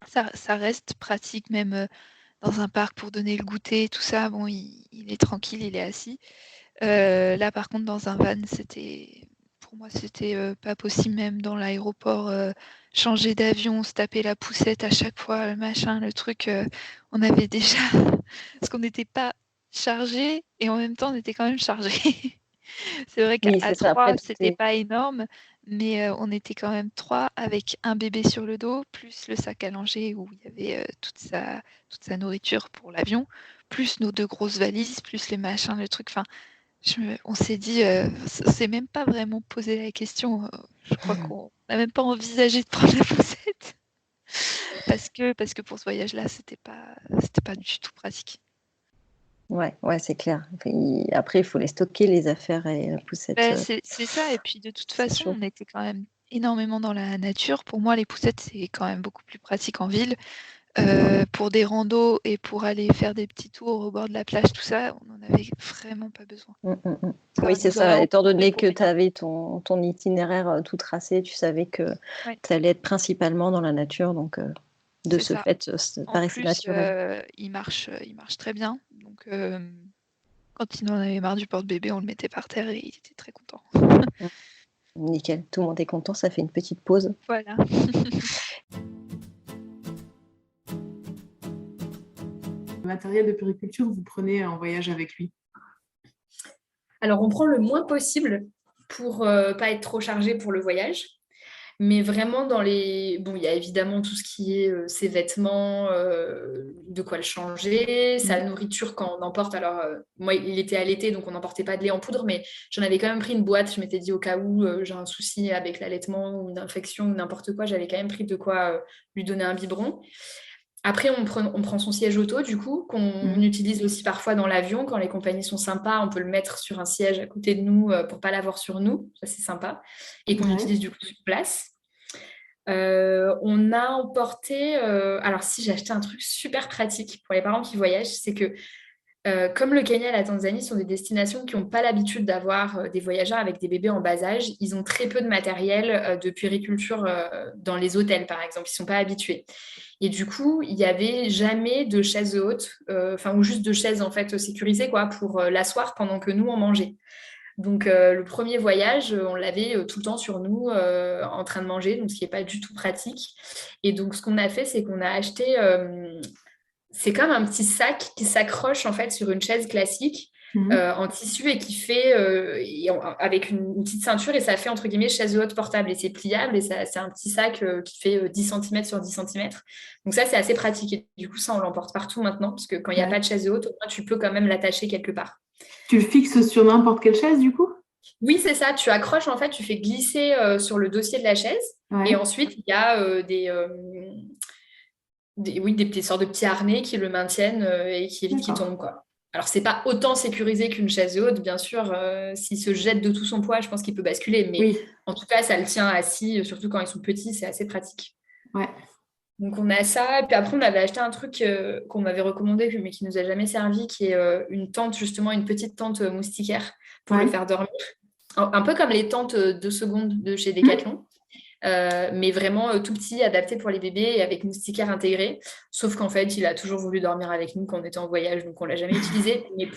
S3: ça reste pratique, même dans un parc pour donner le goûter, tout ça. Bon, il est tranquille, il est assis. Là, par contre, dans un van, pour moi, c'était pas possible, même dans l'aéroport, changer d'avion, se taper la poussette à chaque fois, le machin, le truc. On avait déjà. Parce qu'on n'était pas chargé et en même temps, on était quand même chargé. C'est vrai qu'à
S2: Oui, c'est ça. Après,
S3: 3, c'était pas énorme, mais on était quand même 3 avec un bébé sur le dos, plus le sac à langer où il y avait toute sa nourriture pour l'avion, plus nos 2 grosses valises, plus les machins, le truc. Enfin, on s'est dit, on s'est même pas vraiment posé la question. Je crois qu'on n'a même pas envisagé de prendre la poussette parce que pour ce voyage-là, c'était pas du tout pratique.
S2: ouais, c'est clair. Après, il faut les stocker, les affaires et la poussette.
S3: C'est ça, et puis de toute
S2: C'est
S3: façon,
S2: chaud.
S3: on était quand même énormément dans la nature. Pour moi, les poussettes, c'est quand même beaucoup plus pratique en ville. Pour des randos et pour aller faire des petits tours au bord de la plage, tout ça, on n'en avait vraiment pas besoin.
S2: Mm, mm, mm.
S3: Ça
S2: Oui, c'est
S3: nous aurait
S2: ça. Étant
S3: emporté
S2: donné
S3: pour
S2: que
S3: rien.
S2: tu avais ton itinéraire tout tracé, tu savais que
S3: Ouais,
S2: tu allais être principalement dans la nature. Donc, de
S3: c'est
S2: ce
S3: ça.
S2: fait, ça
S3: En
S2: paraissait
S3: plus,
S2: naturel.
S3: il marche très bien. Donc, quand il en avait marre du porte-bébé, on le mettait par terre et il était très content.
S2: Mm. Nickel. Tout le monde est content. Ça fait une petite pause.
S3: Voilà.
S1: Le matériel de périculture, vous prenez en voyage avec lui?
S5: Alors, on prend le moins possible pour pas être trop chargé pour le voyage. Mais vraiment dans les... Bon, il y a évidemment tout ce qui est ses vêtements, de quoi le changer, sa nourriture quand on emporte. Alors, moi, il était allaité, donc on n'emportait pas de lait en poudre, mais j'en avais quand même pris une boîte. Je m'étais dit au cas où j'ai un souci avec l'allaitement ou une infection ou n'importe quoi, j'avais quand même pris de quoi lui donner un biberon. Après, on prend son siège auto, du coup, qu'on utilise aussi parfois dans l'avion. Quand les compagnies sont sympas, on peut le mettre sur un siège à côté de nous pour ne pas l'avoir sur nous. Ça, c'est sympa. Et qu'on utilise du coup sur place. On a emporté... alors, si j'ai acheté un truc super pratique pour les parents qui voyagent, c'est que comme le Kenya et la Tanzanie sont des destinations qui n'ont pas l'habitude d'avoir des voyageurs avec des bébés en bas âge, ils ont très peu de matériel de puériculture dans les hôtels, par exemple. Ils ne sont pas habitués. Et du coup, il n'y avait jamais de chaise haute, ou juste de chaise en fait sécurisée quoi, pour l'asseoir pendant que nous, on mangeait. Donc, le premier voyage, on l'avait tout le temps sur nous en train de manger, donc ce qui n'est pas du tout pratique. Et donc, ce qu'on a fait, c'est qu'on a acheté... c'est comme un petit sac qui s'accroche en fait sur une chaise classique en tissu et qui fait avec une petite ceinture et ça fait entre guillemets chaise haute portable et c'est pliable et c'est un petit sac qui fait 10 cm sur 10 cm. Donc ça c'est assez pratique et du coup ça on l'emporte partout maintenant parce que quand il n'y a pas de chaise haute, au moins tu peux quand même l'attacher quelque part.
S1: Tu le fixes sur n'importe quelle chaise du coup?
S5: Oui, c'est ça. Tu accroches, en fait, tu fais glisser sur le dossier de la chaise.
S1: Ouais.
S5: Et ensuite, il y a des petites sortes de petits harnais qui le maintiennent et qui évitent qu'il tombe, quoi. Alors, c'est pas autant sécurisé qu'une chaise haute, bien sûr. S'il se jette de tout son poids, je pense qu'il peut basculer. Mais en tout cas, ça le tient assis, surtout quand ils sont petits, c'est assez pratique.
S1: Ouais.
S5: Donc, on a ça. Et puis après, on avait acheté un truc qu'on m'avait recommandé, mais qui nous a jamais servi, qui est une tente, justement, une petite tente moustiquaire pour le faire dormir. Un peu comme les tentes 2 secondes de chez Decathlon. Mais vraiment tout petit, adapté pour les bébés et avec moustiquaire intégré. Sauf qu'en fait, il a toujours voulu dormir avec nous quand on était en voyage, donc on ne l'a jamais utilisé. Mais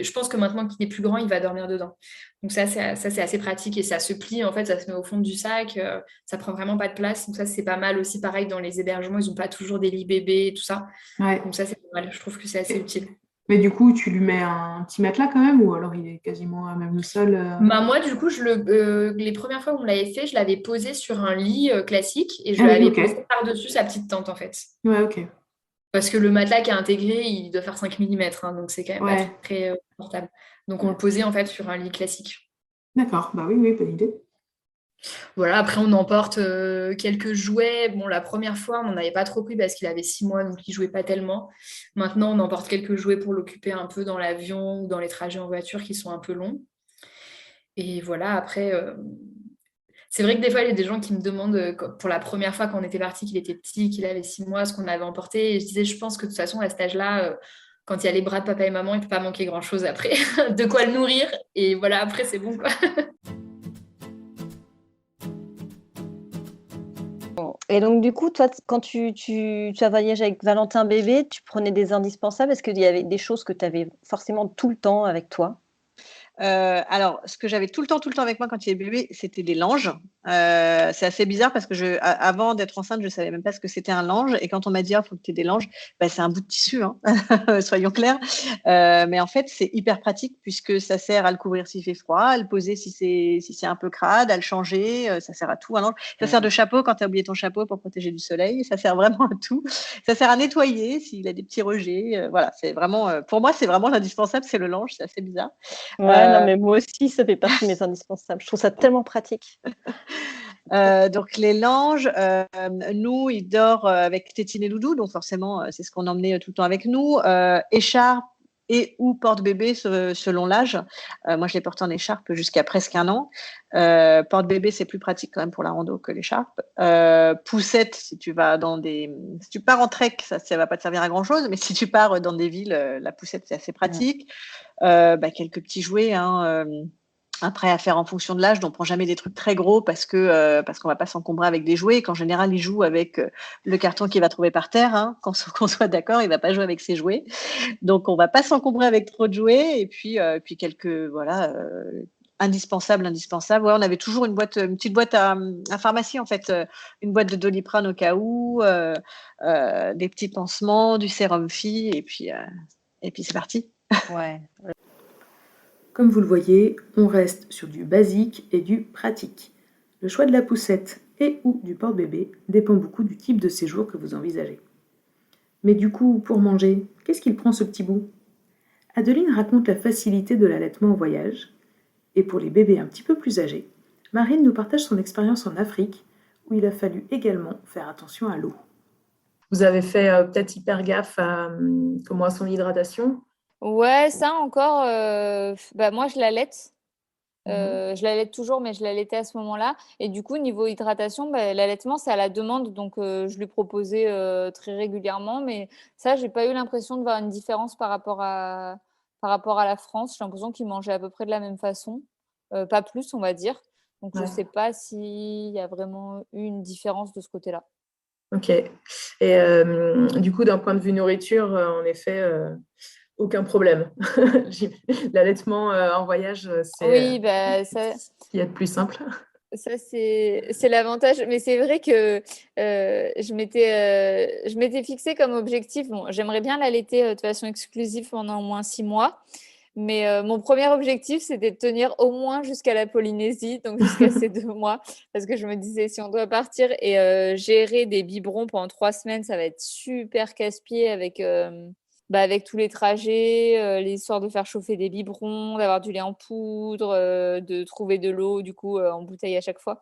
S5: je pense que maintenant qu'il est plus grand, il va dormir dedans. Donc ça, c'est assez pratique et ça se plie, en fait, ça se met au fond du sac. Ça prend vraiment pas de place. Donc ça, c'est pas mal aussi. Pareil, dans les hébergements, ils n'ont pas toujours des lits bébés et tout ça.
S7: Ouais.
S5: Donc ça, c'est pas mal. Je trouve que c'est assez utile.
S7: Mais du coup, tu lui mets un petit matelas quand même, ou alors il est quasiment à même le sol
S5: Bah, moi, du coup, les premières fois où on l'avait fait, je l'avais posé sur un lit classique et je
S7: Ah oui,
S5: l'avais
S7: ok.
S5: posé par-dessus sa petite tente, en fait.
S7: Ouais, ok.
S5: Parce que le matelas qui est intégré, il doit faire 5 mm, donc c'est quand même pas
S7: Ouais.
S5: très confortable. Donc on le posait en fait sur un lit classique.
S7: D'accord, bah oui, bonne idée.
S5: Voilà, après on emporte quelques jouets. Bon, la première fois, on n'en avait pas trop pris parce qu'il avait 6 mois, donc il jouait pas tellement. Maintenant, on emporte quelques jouets pour l'occuper un peu dans l'avion ou dans les trajets en voiture qui sont un peu longs. Et voilà, après, c'est vrai que des fois, il y a des gens qui me demandent, pour la première fois quand on était parti, qu'il était petit, qu'il avait 6 mois, ce qu'on avait emporté. Et je disais, je pense que de toute façon, à cet âge-là, quand il y a les bras de papa et maman, il ne peut pas manquer grand-chose après. De quoi le nourrir. Et voilà, après, c'est bon, quoi.
S2: Et donc, du coup, toi, quand tu as voyagé avec Valentin bébé, tu prenais des indispensables? Est-ce qu'il y avait des choses que tu avais forcément tout le temps avec toi?
S6: Alors, ce que j'avais tout le temps avec moi quand il est bébé, c'était des langes. C'est assez bizarre parce que avant d'être enceinte, je ne savais même pas ce que c'était un lange. Et quand on m'a dit, il faut que tu aies des langes, bah, c'est un bout de tissu, hein. Soyons clairs. Mais en fait, c'est hyper pratique puisque ça sert à le couvrir s'il fait froid, à le poser si c'est un peu crade, à le changer. Ça sert à tout, un lange. Ça sert de chapeau quand tu as oublié ton chapeau pour protéger du soleil. Ça sert vraiment à tout. Ça sert à nettoyer s'il a des petits rejets. Voilà, c'est vraiment, pour moi, c'est vraiment l'indispensable, c'est le lange. C'est assez bizarre.
S2: Ouais, non, mais moi aussi, ça fait partie de mes indispensables. Je trouve ça tellement pratique.
S6: Donc les langes, nous, il dort avec tétine et doudou, donc forcément, c'est ce qu'on emmenait tout le temps avec nous. Écharpe et ou porte-bébé selon l'âge. Moi, je les porte en écharpe jusqu'à presque 1 an. Porte-bébé, c'est plus pratique quand même pour la rando que l'écharpe. Poussette, si tu pars en trek, ça va pas te servir à grand chose, mais si tu pars dans des villes, la poussette, c'est assez pratique. Quelques petits jouets, hein, après, à faire en fonction de l'âge, on ne prend jamais des trucs très gros parce qu'on ne va pas s'encombrer avec des jouets. Qu'en général, il joue avec le carton qu'il va trouver par terre. Hein. Qu'on soit d'accord, il ne va pas jouer avec ses jouets. Donc, on ne va pas s'encombrer avec trop de jouets. Et puis quelques indispensables. Ouais, on avait toujours une petite boîte à pharmacie, en fait. Une boîte de Doliprane au cas où, des petits pansements, du sérum fille. Et puis c'est parti.
S2: Ouais.
S1: Comme vous le voyez, on reste sur du basique et du pratique. Le choix de la poussette et ou du porte-bébé dépend beaucoup du type de séjour que vous envisagez. Mais du coup, pour manger, qu'est-ce qu'il prend ce petit bout? Adeline raconte la facilité de l'allaitement au voyage. Et pour les bébés un petit peu plus âgés, Marine nous partage son expérience en Afrique, où il a fallu également faire attention à l'eau.
S8: Vous avez fait peut-être hyper gaffe à son hydratation?
S4: Ouais, ça encore, moi je l'allaite. Je l'allaite toujours, mais je l'allaitais à ce moment-là. Et du coup, niveau hydratation, l'allaitement, c'est à la demande. Donc, je lui proposais très régulièrement. Mais ça, j'ai pas eu l'impression de voir une différence par rapport à la France. J'ai l'impression qu'il mangeait à peu près de la même façon. Pas plus, on va dire. Donc, je
S8: Ouais.
S4: sais pas s'il y a vraiment eu une différence de ce côté-là.
S8: Ok. Et du coup, d'un point de vue nourriture, en effet, aucun problème. L'allaitement en voyage, c'est
S4: Oui,
S8: ce qu'il y a de plus simple.
S4: ça, c'est l'avantage. Mais c'est vrai que je m'étais fixée comme objectif. Bon, j'aimerais bien l'allaiter de façon exclusive pendant au moins 6 mois. Mais mon premier objectif, c'était de tenir au moins jusqu'à la Polynésie, donc jusqu'à ces 2 mois. Parce que je me disais, si on doit partir et gérer des biberons pendant 3 semaines, ça va être super casse-pied avec tous les trajets, les histoires de faire chauffer des biberons, d'avoir du lait en poudre, de trouver de l'eau du coup en bouteille à chaque fois.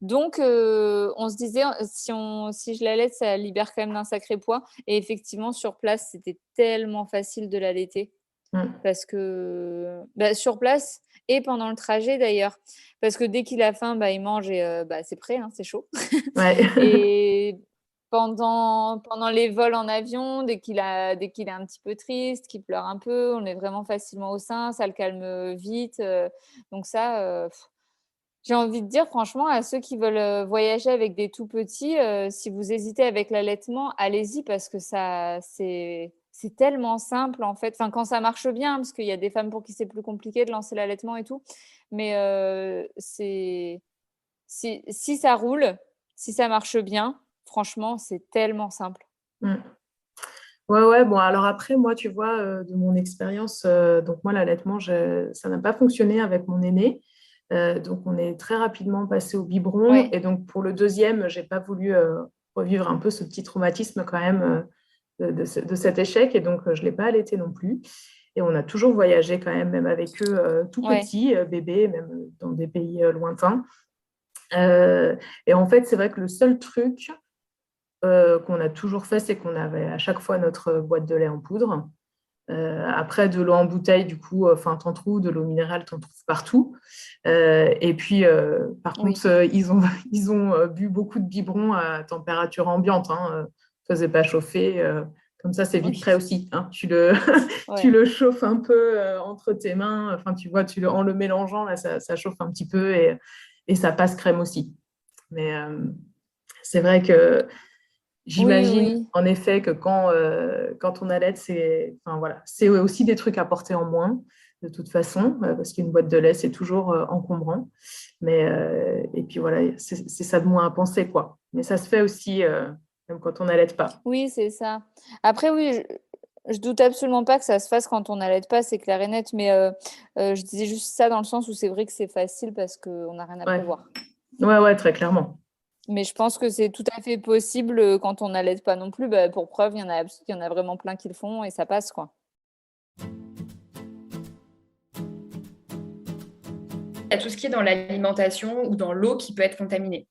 S4: Donc on se disait si je l'allaite, ça libère quand même d'un sacré poids. Et effectivement, sur place, c'était tellement facile de l'allaiter parce que sur place et pendant le trajet d'ailleurs, parce que dès qu'il a faim, il mange et c'est prêt, hein, c'est chaud.
S8: Ouais.
S4: Et pendant les vols en avion, dès qu'il est un petit peu triste, qu'il pleure un peu, on est vraiment facilement au sein, ça le calme vite. Donc ça, j'ai envie de dire franchement à ceux qui veulent voyager avec des tout petits, si vous hésitez avec l'allaitement, allez-y parce que c'est tellement simple en fait. Enfin, quand ça marche bien, parce qu'il y a des femmes pour qui c'est plus compliqué de lancer l'allaitement et tout. Mais si ça roule, si ça marche bien, franchement, c'est tellement simple.
S8: Mm. Ouais. Bon, alors après, moi, tu vois, de mon expérience, donc moi, l'allaitement, ça n'a pas fonctionné avec mon aîné. Donc, on est très rapidement passé au biberon.
S4: Ouais.
S8: Et donc, pour le deuxième, j'ai pas voulu revivre un peu ce petit traumatisme quand même de cet échec. Et donc, je l'ai pas allaité non plus. Et on a toujours voyagé quand même avec eux tout
S4: Ouais.
S8: petits, bébés, même dans des pays lointains. Et en fait, c'est vrai que le seul truc qu'on a toujours fait, c'est qu'on avait à chaque fois notre boîte de lait en poudre. Après, de l'eau en bouteille, du coup, t'en trouves, de l'eau minérale, t'en trouves partout. Et puis, par
S4: Oui.
S8: contre, ils ont bu beaucoup de biberons à température ambiante. Faisait pas chauffer. Comme ça, c'est vite
S4: Oui.
S8: prêt aussi. Tu le
S4: Ouais.
S8: chauffes un peu entre tes mains. Enfin, tu vois, en le mélangeant, là, ça chauffe un petit peu et ça passe crème aussi. Mais c'est vrai que j'imagine
S4: Oui.
S8: en effet que quand on allait, c'est aussi des trucs à porter en moins, de toute façon, parce qu'une boîte de lait, c'est toujours encombrant. Et puis voilà, c'est ça de moins à penser, quoi. Mais ça se fait aussi, même quand on n'allait pas.
S4: Oui, c'est ça. Après, oui, je doute absolument pas que ça se fasse quand on n'allait pas, c'est clair et net. Mais je disais juste ça dans le sens où c'est vrai que c'est facile parce qu'on n'a rien à
S8: Ouais.
S4: prévoir.
S8: Ouais, très clairement.
S4: Mais je pense que c'est tout à fait possible quand on n'allait pas non plus. Pour preuve, il y en a vraiment plein qui le font et ça passe, quoi.
S5: Il y a tout ce qui est dans l'alimentation ou dans l'eau qui peut être contaminé.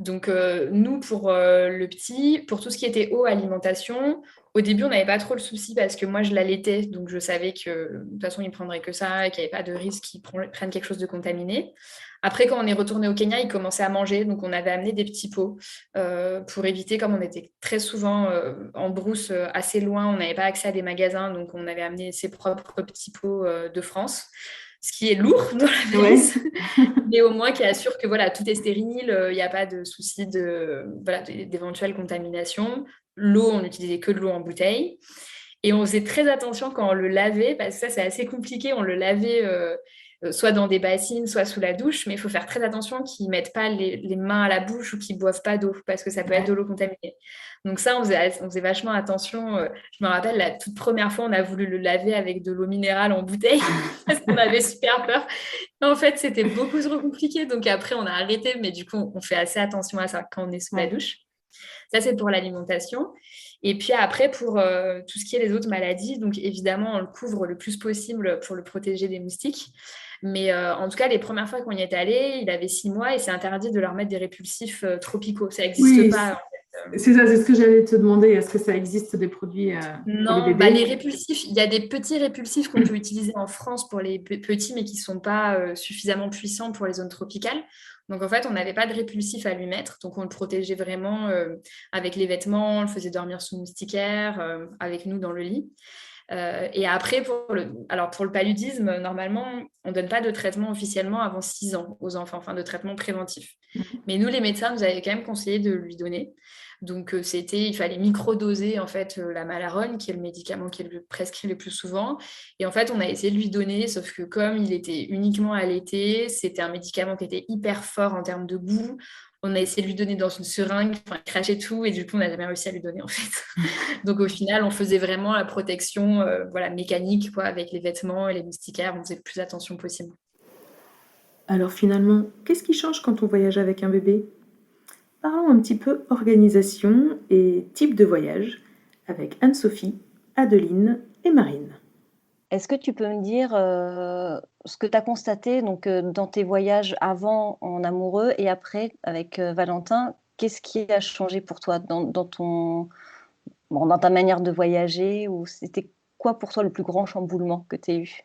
S5: Donc, nous, pour le petit, pour tout ce qui était eau, alimentation, au début, on n'avait pas trop le souci parce que moi, je l'allaitais. Donc, je savais que de toute façon, il ne prendrait que ça et qu'il n'y avait pas de risque qu'il prenne quelque chose de contaminé. Après, quand on est retourné au Kenya, il commençait à manger. Donc, on avait amené des petits pots pour éviter, comme on était très souvent en brousse assez loin, on n'avait pas accès à des magasins. Donc, on avait amené ses propres petits pots de France. Ce qui est lourd dans la valise, mais au moins qui assure que voilà, tout est stérile, il n'y a pas de souci d'éventuelle contamination. L'eau, on n'utilisait que de l'eau en bouteille. Et on faisait très attention quand on le lavait, parce que ça, c'est assez compliqué. On le lavait soit dans des bassines, soit sous la douche, mais il faut faire très attention qu'ils ne mettent pas les mains à la bouche ou qu'ils ne boivent pas d'eau, parce que ça peut être de l'eau contaminée. Donc ça, on faisait vachement attention. Je me rappelle, la toute première fois, on a voulu le laver avec de l'eau minérale en bouteille, parce qu'on avait super peur. En fait, c'était beaucoup trop compliqué. Donc après, on a arrêté, mais du coup, on fait assez attention à ça quand on est sous la douche. Ça, c'est pour l'alimentation. Et puis après, pour tout ce qui est les autres maladies, donc évidemment, on le couvre le plus possible pour le protéger des moustiques. Mais en tout cas, les premières fois qu'on y est allé, il avait 6 mois et c'est interdit de leur mettre des répulsifs tropicaux. Ça n'existe pas.
S7: C'est ça, c'est ce que j'allais te demander. Est-ce que ça existe des produits pour
S5: Non,
S7: les bébés?
S5: les répulsifs, il y a des petits répulsifs qu'on peut utiliser en France pour les petits, mais qui ne sont pas suffisamment puissants pour les zones tropicales. Donc, en fait, on n'avait pas de répulsif à lui mettre. Donc, on le protégeait vraiment avec les vêtements, on le faisait dormir sous moustiquaire, avec nous dans le lit. Et après, pour le paludisme, normalement, on ne donne pas de traitement officiellement avant 6 ans aux enfants, enfin de traitement préventif. Mais nous, les médecins nous avaient quand même conseillé de lui donner. Donc, il fallait microdoser en fait la Malaronne, qui est le médicament qui est prescrit le plus souvent. Et en fait, on a essayé de lui donner, sauf que comme il était uniquement allaité, c'était un médicament qui était hyper fort en termes de goût. On a essayé de lui donner dans une seringue, il crachait tout, et du coup, on n'a jamais réussi à lui donner en fait. Donc, au final, on faisait vraiment la protection mécanique, quoi, avec les vêtements et les moustiquaires. On faisait le plus attention possible.
S1: Alors finalement, qu'est-ce qui change quand on voyage avec un bébé? Parlons un petit peu organisation et type de voyage avec Anne-Sophie, Adeline et Marine.
S2: Est-ce que tu peux me dire ce que tu as constaté donc, dans tes voyages avant en amoureux et après avec Valentin? Qu'est-ce qui a changé pour toi dans ta manière de voyager? Ou c'était quoi pour toi le plus grand chamboulement que tu as eu?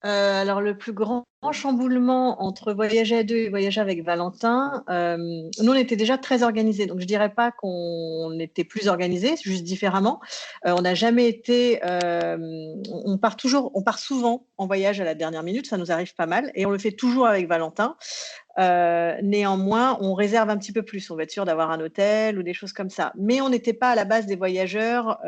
S6: Alors, le plus grand chamboulement entre voyager à deux et voyager avec Valentin, nous, on était déjà très organisés. Donc, je dirais pas qu'on était plus organisés, juste différemment. On n'a jamais été. On part souvent en voyage à la dernière minute, ça nous arrive pas mal, et on le fait toujours avec Valentin. Néanmoins, on réserve un petit peu plus. On va être sûr d'avoir un hôtel ou des choses comme ça. Mais on n'était pas à la base des voyageurs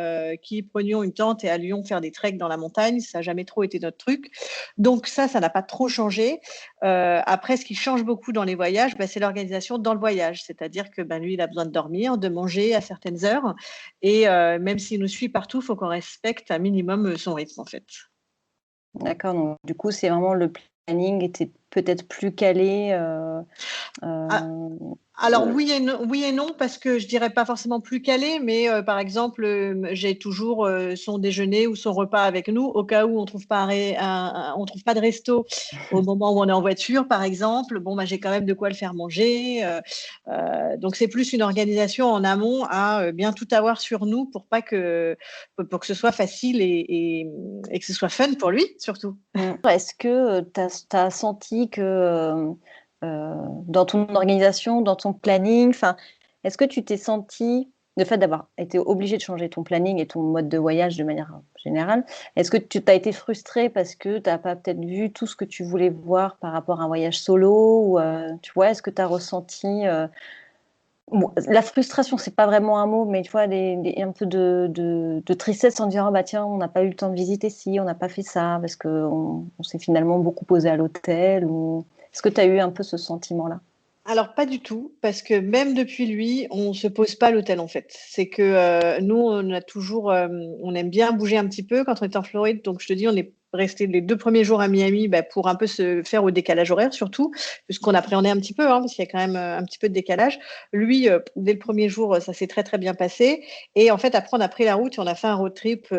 S6: qui prenions une tente et allions faire des treks dans la montagne. Ça n'a jamais trop été notre truc. Donc ça n'a pas trop changé. Après, ce qui change beaucoup dans les voyages, c'est l'organisation dans le voyage. C'est-à-dire que lui, il a besoin de dormir, de manger à certaines heures. Et même s'il nous suit partout, il faut qu'on respecte un minimum son rythme, en fait.
S2: D'accord, donc du coup, c'est vraiment le planning était peut-être plus calé.
S6: Alors oui et non, parce que je dirais pas forcément plus calé, mais par exemple, j'ai toujours son déjeuner ou son repas avec nous au cas où on trouve pas on trouve pas de resto au moment où on est en voiture, par exemple. Bon, j'ai quand même de quoi le faire manger. Donc c'est plus une organisation en amont à bien tout avoir sur nous pour que ce soit facile et que ce soit fun pour lui surtout.
S2: Est-ce que tu as senti que dans ton organisation, dans ton planning, est-ce que tu t'es senti, le fait d'avoir été obligé de changer ton planning et ton mode de voyage de manière générale, est-ce que tu t'as été frustrée parce que tu n'as pas peut-être vu tout ce que tu voulais voir par rapport à un voyage solo ou, tu vois, est-ce que tu as ressenti la frustration, c'est pas vraiment un mot, mais tu vois, un peu de tristesse en disant tiens, on n'a pas eu le temps de visiter ci, on n'a pas fait ça, parce qu'on s'est finalement beaucoup posé à l'hôtel. Est-ce que tu as eu un peu ce sentiment-là?
S6: Alors, pas du tout, parce que même depuis lui, on ne se pose pas à l'hôtel, en fait. C'est que nous, on aime bien bouger un petit peu quand on est en Floride. Donc, je te dis, on est resté les 2 premiers jours à Miami pour un peu se faire au décalage horaire, surtout, puisqu'on appréhendait un petit peu, parce qu'il y a quand même un petit peu de décalage. Lui, dès le premier jour, ça s'est très, très bien passé. Et en fait, après, on a pris la route et on a fait un road trip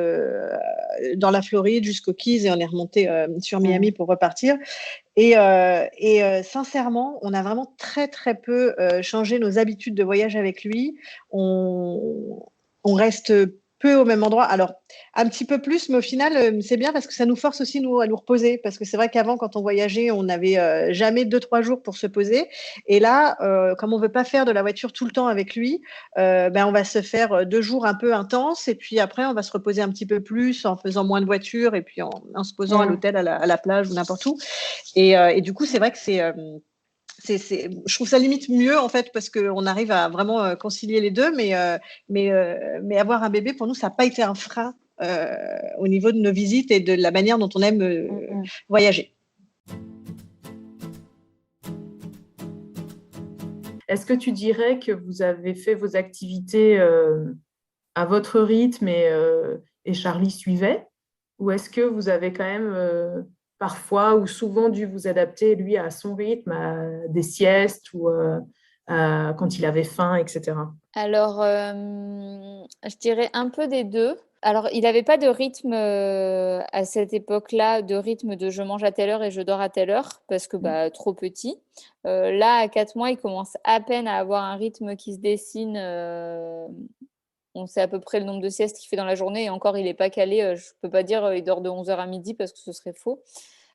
S6: dans la Floride jusqu'aux Keys et on est remonté sur Miami pour repartir. Et sincèrement, on a vraiment très, très peu changé nos habitudes de voyage avec lui. On reste peu au même endroit. Alors, un petit peu plus, mais au final, c'est bien parce que ça nous force aussi, nous, à nous reposer. Parce que c'est vrai qu'avant, quand on voyageait, on n'avait jamais 2-3 jours pour se poser. Et là, comme on ne veut pas faire de la voiture tout le temps avec lui, on va se faire 2 jours un peu intenses. Et puis après, on va se reposer un petit peu plus en faisant moins de voiture et puis en se posant à l'hôtel, à la plage ou n'importe où. Et du coup, c'est vrai que je trouve ça limite mieux en fait parce qu'on arrive à vraiment concilier les deux, mais avoir un bébé pour nous, ça n'a pas été un frein au niveau de nos visites et de la manière dont on aime voyager.
S8: Est-ce que tu dirais que vous avez fait vos activités à votre rythme et Charlie suivait? Ou est-ce que vous avez quand même parfois ou souvent dû vous adapter, lui, à son rythme, à des siestes ou quand il avait faim, etc.
S4: Alors, je dirais un peu des deux. Alors, il n'avait pas de rythme à cette époque-là, de rythme de je mange à telle heure et je dors à telle heure, parce que trop petit. Là, à 4 mois, il commence à peine à avoir un rythme qui se dessine. On sait à peu près le nombre de siestes qu'il fait dans la journée, et encore, il n'est pas calé. Je ne peux pas dire il dort de 11h à midi, parce que ce serait faux.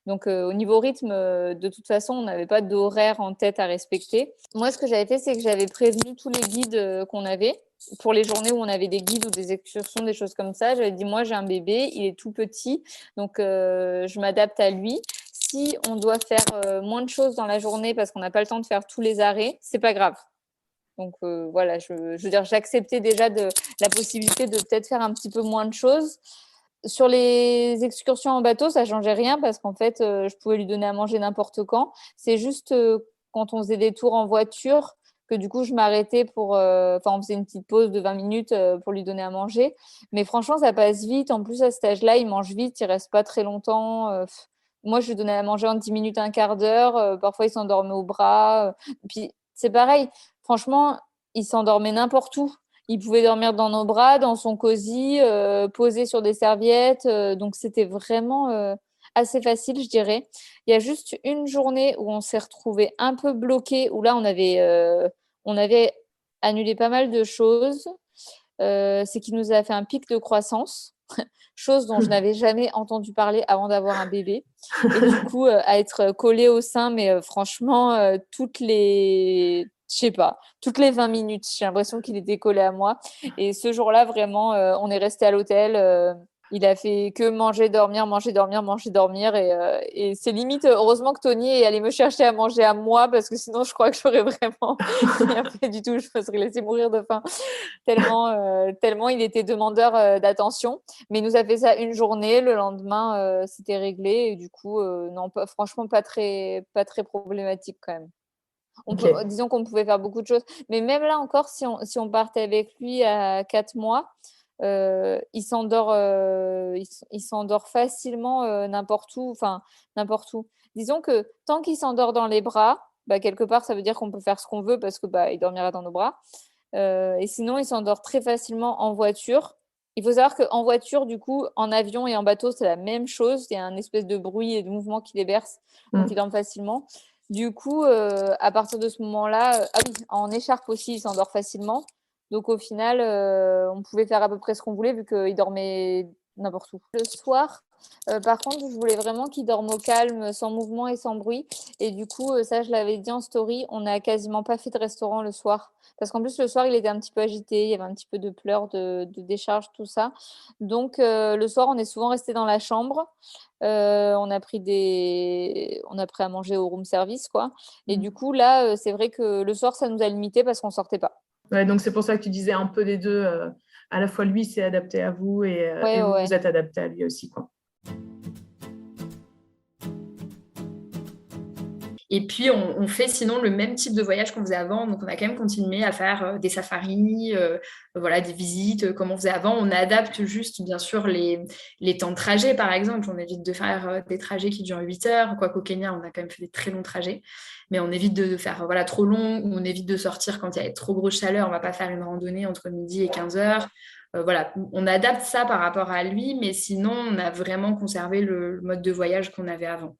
S4: Donc, au niveau rythme, de toute façon, on n'avait pas d'horaire en tête à respecter. Moi, ce que j'avais fait, c'est que j'avais prévenu tous les guides qu'on avait pour les journées où on avait des guides ou des excursions, des choses comme ça. J'avais dit, moi, j'ai un bébé, il est tout petit, donc je m'adapte à lui. Si on doit faire moins de choses dans la journée parce qu'on n'a pas le temps de faire tous les arrêts, c'est pas grave. Donc voilà, je veux dire, j'acceptais déjà la possibilité de peut-être faire un petit peu moins de choses. Sur les excursions en bateau, ça ne changeait rien parce qu'en fait, je pouvais lui donner à manger n'importe quand. C'est juste quand on faisait des tours en voiture que du coup, je m'arrêtais on faisait une petite pause de 20 minutes pour lui donner à manger. Mais franchement, ça passe vite. En plus, à cet âge-là, il mange vite, il ne reste pas très longtemps. Moi, je lui donnais à manger en 10 minutes, un quart d'heure. Parfois, il s'endormait au bras. Puis, c'est pareil. Franchement, il s'endormait n'importe où. Il pouvait dormir dans nos bras, dans son cosy, posé sur des serviettes. Donc, c'était vraiment assez facile, je dirais. Il y a juste une journée où on s'est retrouvés un peu bloqués, où là, on avait annulé pas mal de choses. C'est qu'il nous a fait un pic de croissance. chose dont je n'avais jamais entendu parler avant d'avoir un bébé. Et du coup, à être collée au sein, mais franchement, toutes les 20 minutes, j'ai l'impression qu'il était collé à moi. Et ce jour-là, vraiment, on est resté à l'hôtel. Il a fait que manger, dormir, manger, dormir, manger, dormir. Et c'est limite, heureusement que Tony est allé me chercher à manger à moi, parce que sinon, je crois que j'aurais vraiment rien fait du tout. Je me serais laissée mourir de faim. Tellement il était demandeur d'attention. Mais il nous a fait ça une journée. Le lendemain, c'était réglé. Et du coup, non, franchement, pas très problématique quand même. Disons qu'on pouvait faire beaucoup de choses. Mais même là encore, si on partait avec lui à 4 mois, il s'endort facilement n'importe où. Enfin, n'importe où. Disons que tant qu'il s'endort dans les bras, quelque part, ça veut dire qu'on peut faire ce qu'on veut parce que il dormira dans nos bras. Et sinon, il s'endort très facilement en voiture. Il faut savoir qu'en voiture, du coup, en avion et en bateau, c'est la même chose. Il y a un espèce de bruit et de mouvement qui les berce, donc il dorment facilement. Du coup, à partir de ce moment-là, en écharpe aussi, il s'endort facilement. Donc au final, on pouvait faire à peu près ce qu'on voulait vu qu'il dormait n'importe où. Le soir, par contre, je voulais vraiment qu'il dorme au calme, sans mouvement et sans bruit. Et du coup, ça, je l'avais dit en story, on n'a quasiment pas fait de restaurant le soir. Parce qu'en plus, le soir, il était un petit peu agité, il y avait un petit peu de pleurs, de décharge, tout ça. Donc, le soir, on est souvent resté dans la chambre. On a pris à manger au room service, quoi. Et du coup, là, c'est vrai que le soir, ça nous a limité parce qu'on ne sortait pas.
S8: Ouais, donc c'est pour ça que tu disais un peu des deux. À la fois, lui, c'est adapté à vous et vous êtes adapté à lui aussi, quoi.
S5: Et puis, on fait sinon le même type de voyage qu'on faisait avant. Donc, on a quand même continué à faire des safaris, des visites comme on faisait avant. On adapte juste, bien sûr, les temps de trajet, par exemple. On évite de faire des trajets qui durent 8 heures. Quoiqu'au Kenya, on a quand même fait des très longs trajets. Mais on évite de faire trop long, ou on évite de sortir quand il y a trop grosse chaleur. On ne va pas faire une randonnée entre midi et 15 heures. On adapte ça par rapport à lui. Mais sinon, on a vraiment conservé le mode de voyage qu'on avait avant.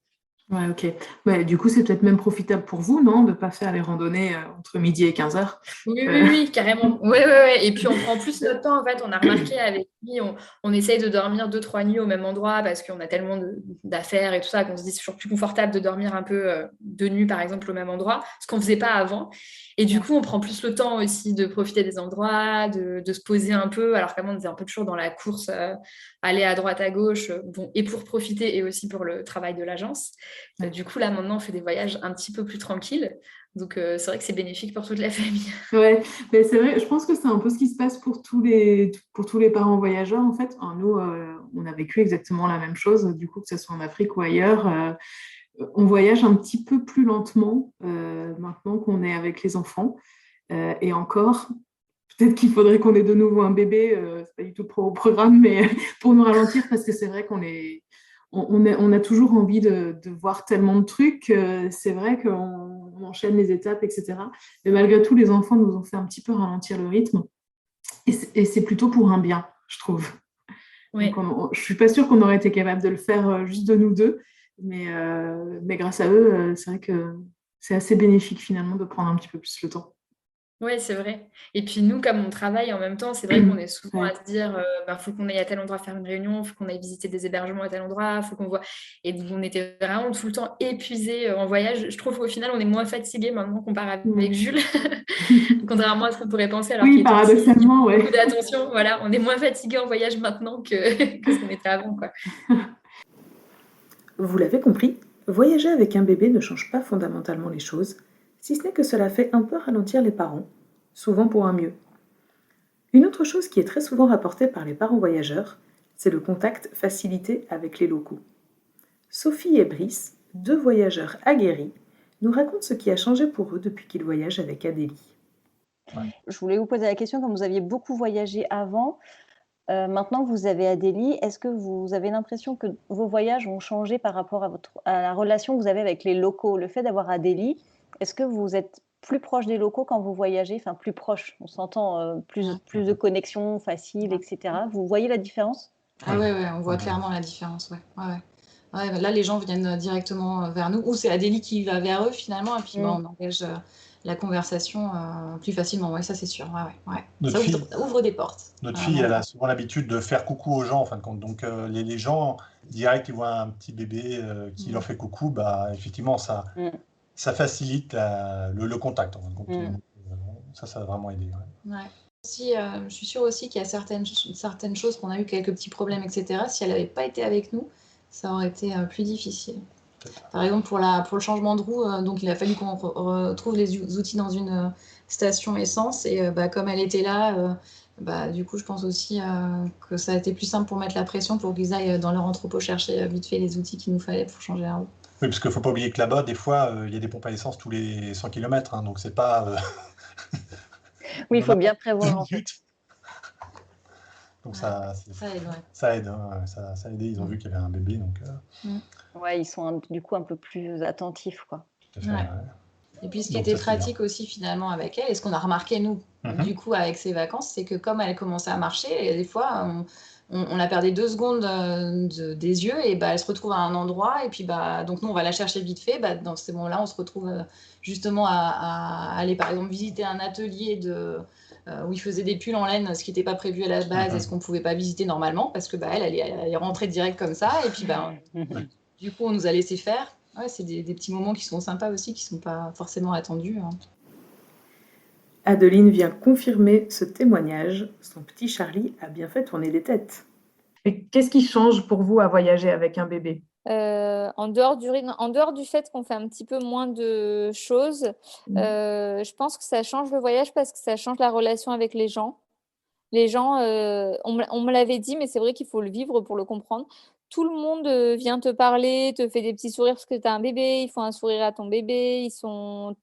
S7: Ouais, ok. Ouais, du coup, c'est peut-être même profitable pour vous, non, de ne pas faire les randonnées entre midi et 15 heures.
S5: Oui, carrément. Ouais. Et puis, on prend plus notre temps, en fait. On a remarqué avec lui, on essaye de dormir 2-3 nuits au même endroit parce qu'on a tellement d'affaires et tout ça qu'on se dit c'est toujours plus confortable de dormir un peu 2 nuits, par exemple, au même endroit, ce qu'on ne faisait pas avant. Et du coup, on prend plus le temps aussi de profiter des endroits, de se poser un peu, alors qu'avant, on était un peu toujours dans la course, aller à droite, à gauche, et pour profiter et aussi pour le travail de l'agence. Du coup, là, maintenant, on fait des voyages un petit peu plus tranquilles. Donc, c'est vrai que c'est bénéfique pour toute la famille.
S7: Ouais, mais c'est vrai, je pense que c'est un peu ce qui se passe pour tous les parents voyageurs, en fait. Nous, on a vécu exactement la même chose, du coup, que ce soit en Afrique ou ailleurs. On voyage un petit peu plus lentement maintenant qu'on est avec les enfants. Et encore, peut-être qu'il faudrait qu'on ait de nouveau un bébé, c'est pas du tout au programme, mais pour nous ralentir, parce que c'est vrai on a toujours envie de voir tellement de trucs. C'est vrai qu'on enchaîne les étapes, etc. Mais malgré tout, les enfants nous ont fait un petit peu ralentir le rythme. Et c'est plutôt pour un bien, je trouve.
S5: Oui.
S7: Donc je ne suis pas sûre qu'on aurait été capable de le faire juste de nous deux. Mais grâce à eux, c'est vrai que c'est assez bénéfique finalement de prendre un petit peu plus le temps.
S5: Oui, c'est vrai. Et puis nous, comme on travaille en même temps, c'est vrai qu'on est souvent à se dire, faut qu'on aille à tel endroit faire une réunion, faut qu'on aille visiter des hébergements à tel endroit, faut qu'on voit. Et donc, on était vraiment tout le temps épuisés en voyage. Je trouve qu'au final, on est moins fatigués maintenant qu'on part avec Jules, contrairement à ce qu'on pourrait penser. Alors
S7: oui, paradoxalement,
S5: ouais. Beaucoup d'attention, voilà, on est moins fatigués en voyage maintenant que ce qu'on était avant, quoi.
S1: Vous l'avez compris, voyager avec un bébé ne change pas fondamentalement les choses, si ce n'est que cela fait un peu ralentir les parents, souvent pour un mieux. Une autre chose qui est très souvent rapportée par les parents voyageurs, c'est le contact facilité avec les locaux. Sophie et Brice, 2 voyageurs aguerris, nous racontent ce qui a changé pour eux depuis qu'ils voyagent avec Adélie.
S2: Je voulais vous poser la question, comme vous aviez beaucoup voyagé avant, maintenant que vous avez Adélie, est-ce que vous avez l'impression que vos voyages ont changé par rapport à la relation que vous avez avec les locaux? Le fait d'avoir Adélie, est-ce que vous êtes plus proche des locaux quand vous voyagez? Enfin, plus proche, on s'entend, plus de connexion facile, etc. Vous voyez la différence?
S9: Ah ouais, on voit clairement la différence, ouais. Là, les gens viennent directement vers nous, ou c'est Adélie qui va vers eux finalement, et puis on engage la conversation plus facilement. Oui, ça c'est sûr. Ouais.
S10: Notre
S9: Ça
S10: fille,
S9: ouvre des portes.
S10: notre fille, elle a souvent l'habitude de faire coucou aux gens, en fin de compte. Donc, les gens, direct, ils voient un petit bébé qui leur fait coucou, bah, effectivement, ça facilite le contact, en fin de compte. Ça a vraiment aidé.
S9: Ouais. Aussi, je suis sûre aussi qu'il y a certaines choses qu'on a eu quelques petits problèmes, etc. Si elle n'avait pas été avec nous, ça aurait été plus difficile. Par exemple, pour le changement de roue, donc il a fallu qu'on retrouve les outils dans une station essence. Et comme elle était là, du coup, je pense aussi que ça a été plus simple pour mettre la pression pour qu'ils aillent dans leur entrepôt chercher vite fait les outils qu'il nous fallait pour changer la roue.
S10: Oui, parce qu'il ne faut pas oublier que là-bas, des fois, il y a des pompes à essence tous les 100 km. Hein, donc, c'est pas...
S2: Oui, il faut bien prévoir. En fait.
S10: Donc,
S9: ça aide, ouais.
S10: Ça aide. Hein, ça a aidé. Ils ont vu qu'il y avait un bébé. Donc,
S2: Ouais, ils sont du coup un peu plus attentifs, quoi.
S10: tout à fait,
S9: Ouais.
S10: ouais.
S9: Et puis, ce qui
S10: Donc,
S9: était
S10: ça, c'est bien.
S9: pratique aussi finalement avec elle, et ce qu'on a remarqué nous, du coup, avec ses vacances, c'est que comme elle commençait à marcher, et des fois, on la perdait 2 secondes des yeux, et elle se retrouve à un endroit, et puis donc nous, on va la chercher vite fait. Dans ces moments-là, on se retrouve justement à aller, par exemple, visiter un atelier où ils faisaient des pulls en laine, ce qui n'était pas prévu à la base, et ce qu'on ne pouvait pas visiter normalement, parce que elle est rentrée direct comme ça, et puis du coup, on nous a laissé faire. Ouais, c'est des petits moments qui sont sympas aussi, qui ne sont pas forcément attendus. Hein.
S1: Adeline vient confirmer ce témoignage. Son petit Charlie a bien fait tourner les têtes.
S8: Et qu'est-ce qui change pour vous à voyager avec un bébé ?
S4: En dehors du fait qu'on fait un petit peu moins de choses, je pense que ça change le voyage parce que ça change la relation avec les gens. Les gens, on me l'avait dit, mais c'est vrai qu'il faut le vivre pour le comprendre. Tout le monde vient te parler, te fait des petits sourires parce que tu as un bébé, ils font un sourire à ton bébé, ils sont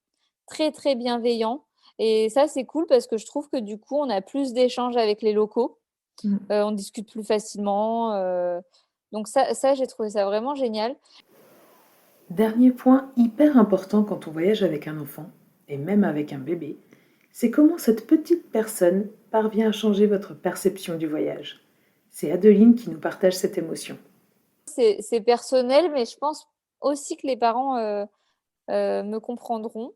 S4: très, très bienveillants. Et ça, c'est cool parce que je trouve que du coup, on a plus d'échanges avec les locaux. On discute plus facilement. Donc ça, j'ai trouvé ça vraiment génial.
S1: Dernier point hyper important quand on voyage avec un enfant, et même avec un bébé, c'est comment cette petite personne parvient à changer votre perception du voyage. C'est Adeline qui nous partage cette émotion.
S4: C'est personnel, mais je pense aussi que les parents me comprendront.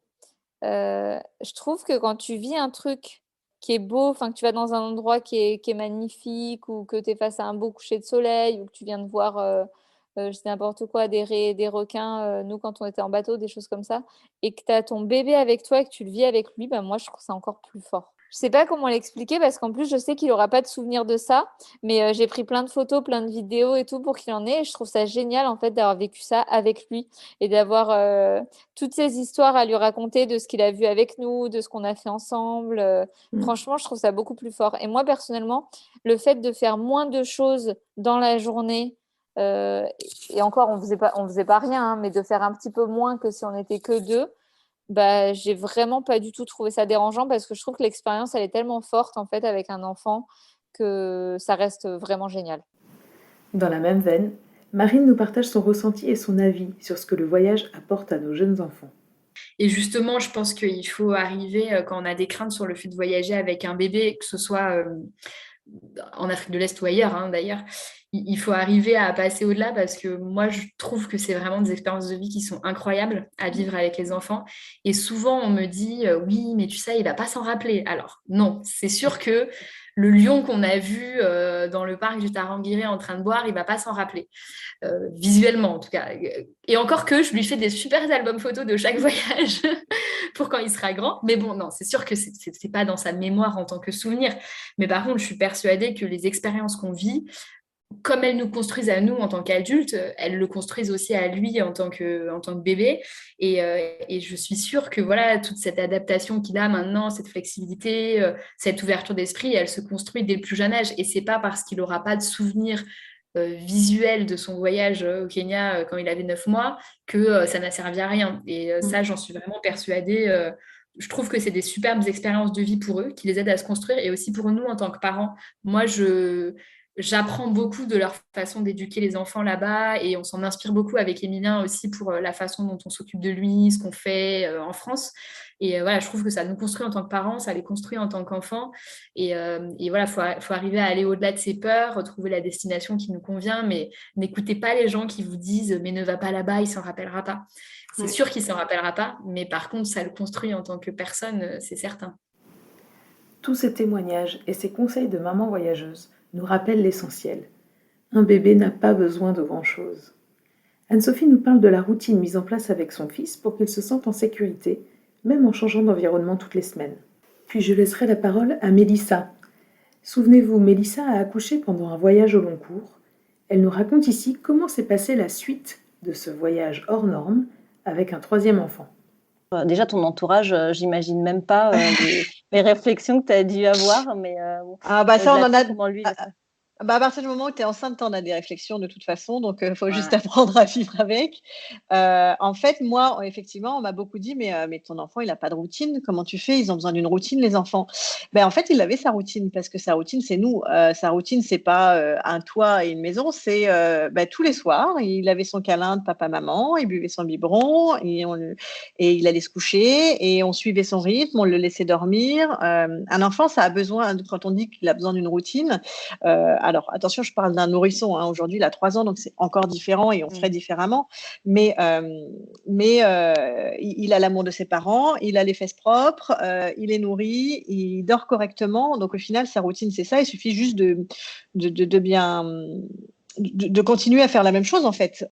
S4: Je trouve que quand tu vis un truc qui est beau, que tu vas dans un endroit qui est magnifique, ou que tu es face à un beau coucher de soleil, ou que tu viens de voir, je sais n'importe quoi, des requins, nous quand on était en bateau, des choses comme ça, et que tu as ton bébé avec toi et que tu le vis avec lui, moi je trouve ça encore plus fort. Je sais pas comment l'expliquer parce qu'en plus je sais qu'il n'aura pas de souvenir de ça, mais j'ai pris plein de photos, plein de vidéos et tout pour qu'il en ait, et je trouve ça génial en fait d'avoir vécu ça avec lui et d'avoir toutes ces histoires à lui raconter de ce qu'il a vu avec nous, de ce qu'on a fait ensemble. Franchement, je trouve ça beaucoup plus fort. Et moi personnellement, le fait de faire moins de choses dans la journée, et encore on faisait pas rien, hein, mais de faire un petit peu moins que si on n'était que deux, j'ai vraiment pas du tout trouvé ça dérangeant parce que je trouve que l'expérience elle est tellement forte en fait avec un enfant que ça reste vraiment génial.
S1: Dans la même veine, Marine nous partage son ressenti et son avis sur ce que le voyage apporte à nos jeunes enfants.
S5: Et justement, je pense qu'il faut arriver, quand on a des craintes sur le fait de voyager avec un bébé, que ce soit en Afrique de l'Est ou ailleurs, hein, d'ailleurs, il faut arriver à passer au-delà parce que moi, je trouve que c'est vraiment des expériences de vie qui sont incroyables à vivre avec les enfants. Et souvent, on me dit oui, mais tu sais, il ne va pas s'en rappeler. Alors, non, c'est sûr que le lion qu'on a vu dans le parc du Tarangire en train de boire, il ne va pas s'en rappeler. Visuellement, en tout cas. Et encore que je lui fais des super albums photos de chaque voyage pour quand il sera grand. Mais bon, non, c'est sûr que c'est pas dans sa mémoire en tant que souvenir. Mais par contre, je suis persuadée que les expériences qu'on vit, comme elles nous construisent à nous en tant qu'adultes, elles le construisent aussi à lui en tant que bébé. Et je suis sûre que voilà, toute cette adaptation qu'il a maintenant, cette flexibilité, cette ouverture d'esprit, elle se construit dès le plus jeune âge. Et c'est pas parce qu'il n'aura pas de souvenirs visuels de son voyage au Kenya quand il avait 9 mois que ça n'a servi à rien. Et ça, j'en suis vraiment persuadée. Je trouve que c'est des superbes expériences de vie pour eux, qui les aident à se construire, et aussi pour nous en tant que parents. Moi, j'apprends beaucoup de leur façon d'éduquer les enfants là-bas et on s'en inspire beaucoup avec Emilien aussi pour la façon dont on s'occupe de lui, ce qu'on fait en France. Et voilà, je trouve que ça nous construit en tant que parents, ça les construit en tant qu'enfants. Et voilà, faut arriver à aller au-delà de ses peurs, retrouver la destination qui nous convient, mais n'écoutez pas les gens qui vous disent « mais ne va pas là-bas, il s'en rappellera pas ». C'est
S7: Ouais.
S5: sûr qu'il s'en rappellera pas, mais par contre, ça le construit en tant que personne, c'est certain.
S1: Tous ces témoignages et ces conseils de maman voyageuse nous rappellent l'essentiel. Un bébé n'a pas besoin de grand-chose. Anne-Sophie nous parle de la routine mise en place avec son fils pour qu'il se sente en sécurité, même en changeant d'environnement toutes les semaines. Puis je laisserai la parole à Mélissa. Souvenez-vous, Mélissa a accouché pendant un voyage au long cours. Elle nous raconte ici comment s'est passée la suite de ce voyage hors norme avec un 3e enfant.
S2: Déjà, ton entourage, j'imagine même pas les réflexions que tu as dû avoir, mais
S6: Ah bah ça, on en a.
S2: comment lui, il a fait.
S6: Bah, à partir du moment où tu es enceinte, on a des réflexions de toute façon, donc il faut juste
S2: Voilà.
S6: apprendre à vivre avec. En fait, moi, effectivement, on m'a beaucoup dit, mais ton enfant, il n'a pas de routine. Comment tu fais? Ils ont besoin d'une routine, les enfants. Ben, en fait, il avait sa routine, parce que sa routine, c'est nous. Sa routine, c'est pas un toit et une maison, c'est tous les soirs, il avait son câlin de papa-maman, il buvait son biberon, et il allait se coucher, et on suivait son rythme, on le laissait dormir. Un enfant, ça a besoin, quand on dit qu'il a besoin d'une routine, alors, attention, je parle d'un nourrisson. Hein. Aujourd'hui, il a 3 ans, donc c'est encore différent et on ferait différemment. Mais il a l'amour de ses parents, il a les fesses propres, il est nourri, il dort correctement. Donc, au final, sa routine, c'est ça. Il suffit juste de continuer à faire la même chose, en fait.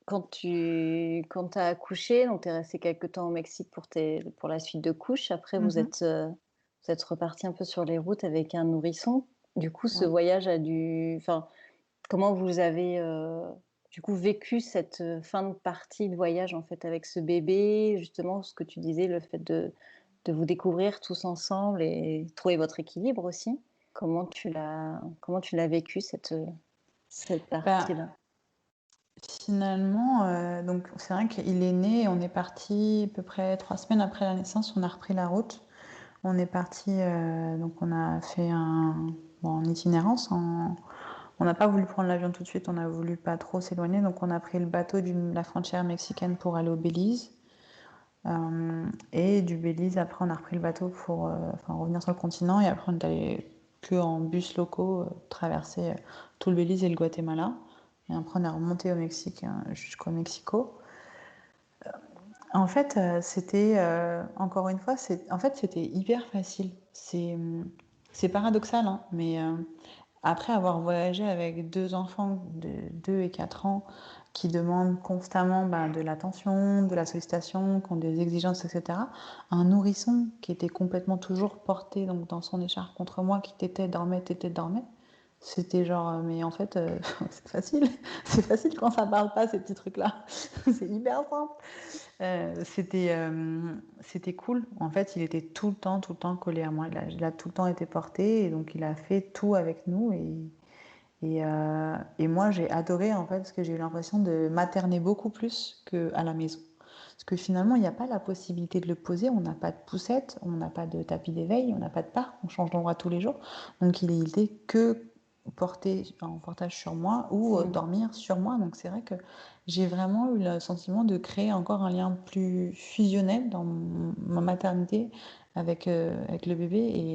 S2: Quand tu as accouché, donc tu es resté quelques temps au Mexique pour la suite de couches. Après, vous êtes reparti un peu sur les routes avec un nourrisson. Du coup, ce voyage comment vous avez du coup vécu cette fin de partie de voyage en fait avec ce bébé, justement ce que tu disais, le fait de vous découvrir tous ensemble et trouver votre équilibre aussi. Comment tu l'as vécu cette partie-là?
S11: Finalement, donc c'est vrai qu'il est né, on est parti à peu près 3 semaines après la naissance, on a repris la route. On est parti, donc on a fait en itinérance. On n'a pas voulu prendre l'avion tout de suite, on a voulu pas trop s'éloigner, donc on a pris le bateau de la frontière mexicaine pour aller au Belize. Et du Belize, après, on a repris le bateau pour revenir sur le continent, et après, on est allé que en bus locaux traverser tout le Belize et le Guatemala. Et après, on est remonté au Mexique, jusqu'au Mexico. En fait, c'était, encore une fois, c'était hyper facile. C'est paradoxal, hein, mais après avoir voyagé avec 2 enfants de 2 et 4 ans qui demandent constamment de l'attention, de la sollicitation, qui ont des exigences, etc., un nourrisson qui était complètement toujours porté donc, dans son écharpe contre moi, qui dormait, c'était genre, mais en fait, c'est facile. C'est facile quand ça parle pas, ces petits trucs-là. C'est hyper simple. C'était cool. En fait, il était tout le temps collé à moi. Il a tout le temps été porté, et donc il a fait tout avec nous. Et moi, j'ai adoré, en fait, parce que j'ai eu l'impression de materner beaucoup plus qu'à la maison. Parce que finalement, il n'y a pas la possibilité de le poser. On n'a pas de poussette, on n'a pas de tapis d'éveil, on n'a pas de parc, on change d'endroit tous les jours. Donc, il était que porté en portage sur moi ou dormir sur moi. Donc, c'est vrai que j'ai vraiment eu le sentiment de créer encore un lien plus fusionnel dans ma maternité avec le bébé,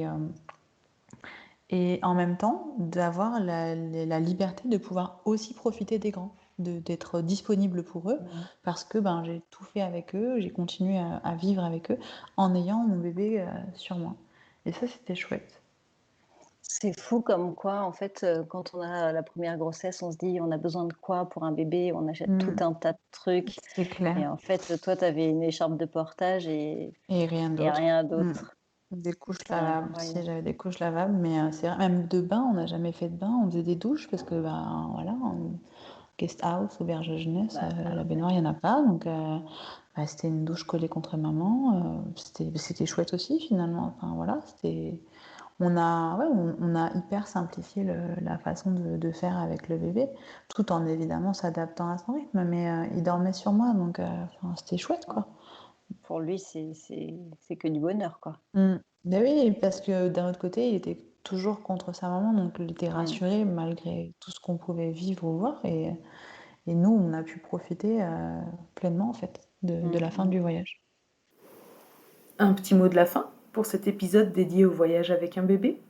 S11: et en même temps d'avoir la liberté de pouvoir aussi profiter des grands, d'être disponible pour eux, parce que j'ai tout fait avec eux, j'ai continué à vivre avec eux en ayant mon bébé sur moi. Et ça, c'était chouette.
S2: C'est fou comme quoi, en fait, quand on a la première grossesse, on se dit on a besoin de quoi pour un bébé, on achète tout un tas de trucs.
S11: C'est clair.
S2: Et en fait, toi, tu avais une écharpe de portage et
S11: rien d'autre. Des couches lavables, si j'avais des couches lavables, mais c'est vrai, même de bain, on n'a jamais fait de bain, on faisait des douches parce que voilà, en guest house, auberge de jeunesse, la baignoire, il n'y en a pas, donc c'était une douche collée contre maman, c'était chouette aussi finalement, enfin voilà, on a hyper simplifié la façon de faire avec le bébé, tout en évidemment s'adaptant à son rythme, mais il dormait sur moi, donc c'était chouette quoi.
S2: Pour lui, c'est que du bonheur, quoi.
S11: Ben oui, parce que d'un autre côté, il était toujours contre sa maman, donc il était rassuré malgré tout ce qu'on pouvait vivre ou voir. Et nous, on a pu profiter pleinement, en fait, de la fin du voyage.
S1: Un petit mot de la fin pour cet épisode dédié au voyage avec un bébé.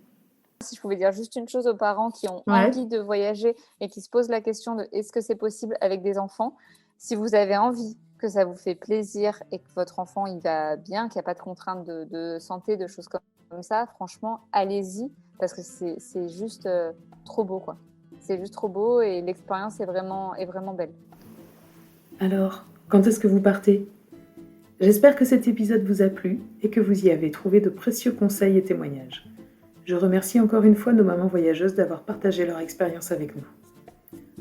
S4: Si je pouvais dire juste une chose aux parents qui ont
S7: Ouais.
S4: envie de voyager et qui se posent la question de est-ce que c'est possible avec des enfants, si vous avez envie que ça vous fait plaisir et que votre enfant il va bien, qu'il n'y a pas de contraintes de santé, de choses comme ça, franchement, allez-y parce que c'est juste trop beau, quoi. C'est juste trop beau et l'expérience est vraiment belle.
S1: Alors, quand est-ce que vous partez ? J'espère que cet épisode vous a plu et que vous y avez trouvé de précieux conseils et témoignages. Je remercie encore une fois nos mamans voyageuses d'avoir partagé leur expérience avec nous.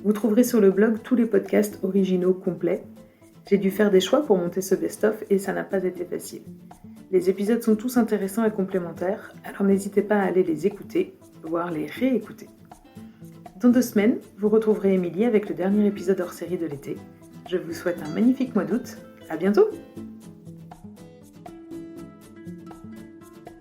S1: Vous trouverez sur le blog tous les podcasts originaux complets. J'ai dû faire des choix pour monter ce best-of et ça n'a pas été facile. Les épisodes sont tous intéressants et complémentaires, alors n'hésitez pas à aller les écouter, voire les réécouter. Dans 2 semaines, vous retrouverez Émilie avec le dernier épisode hors série de l'été. Je vous souhaite un magnifique mois d'août. À bientôt!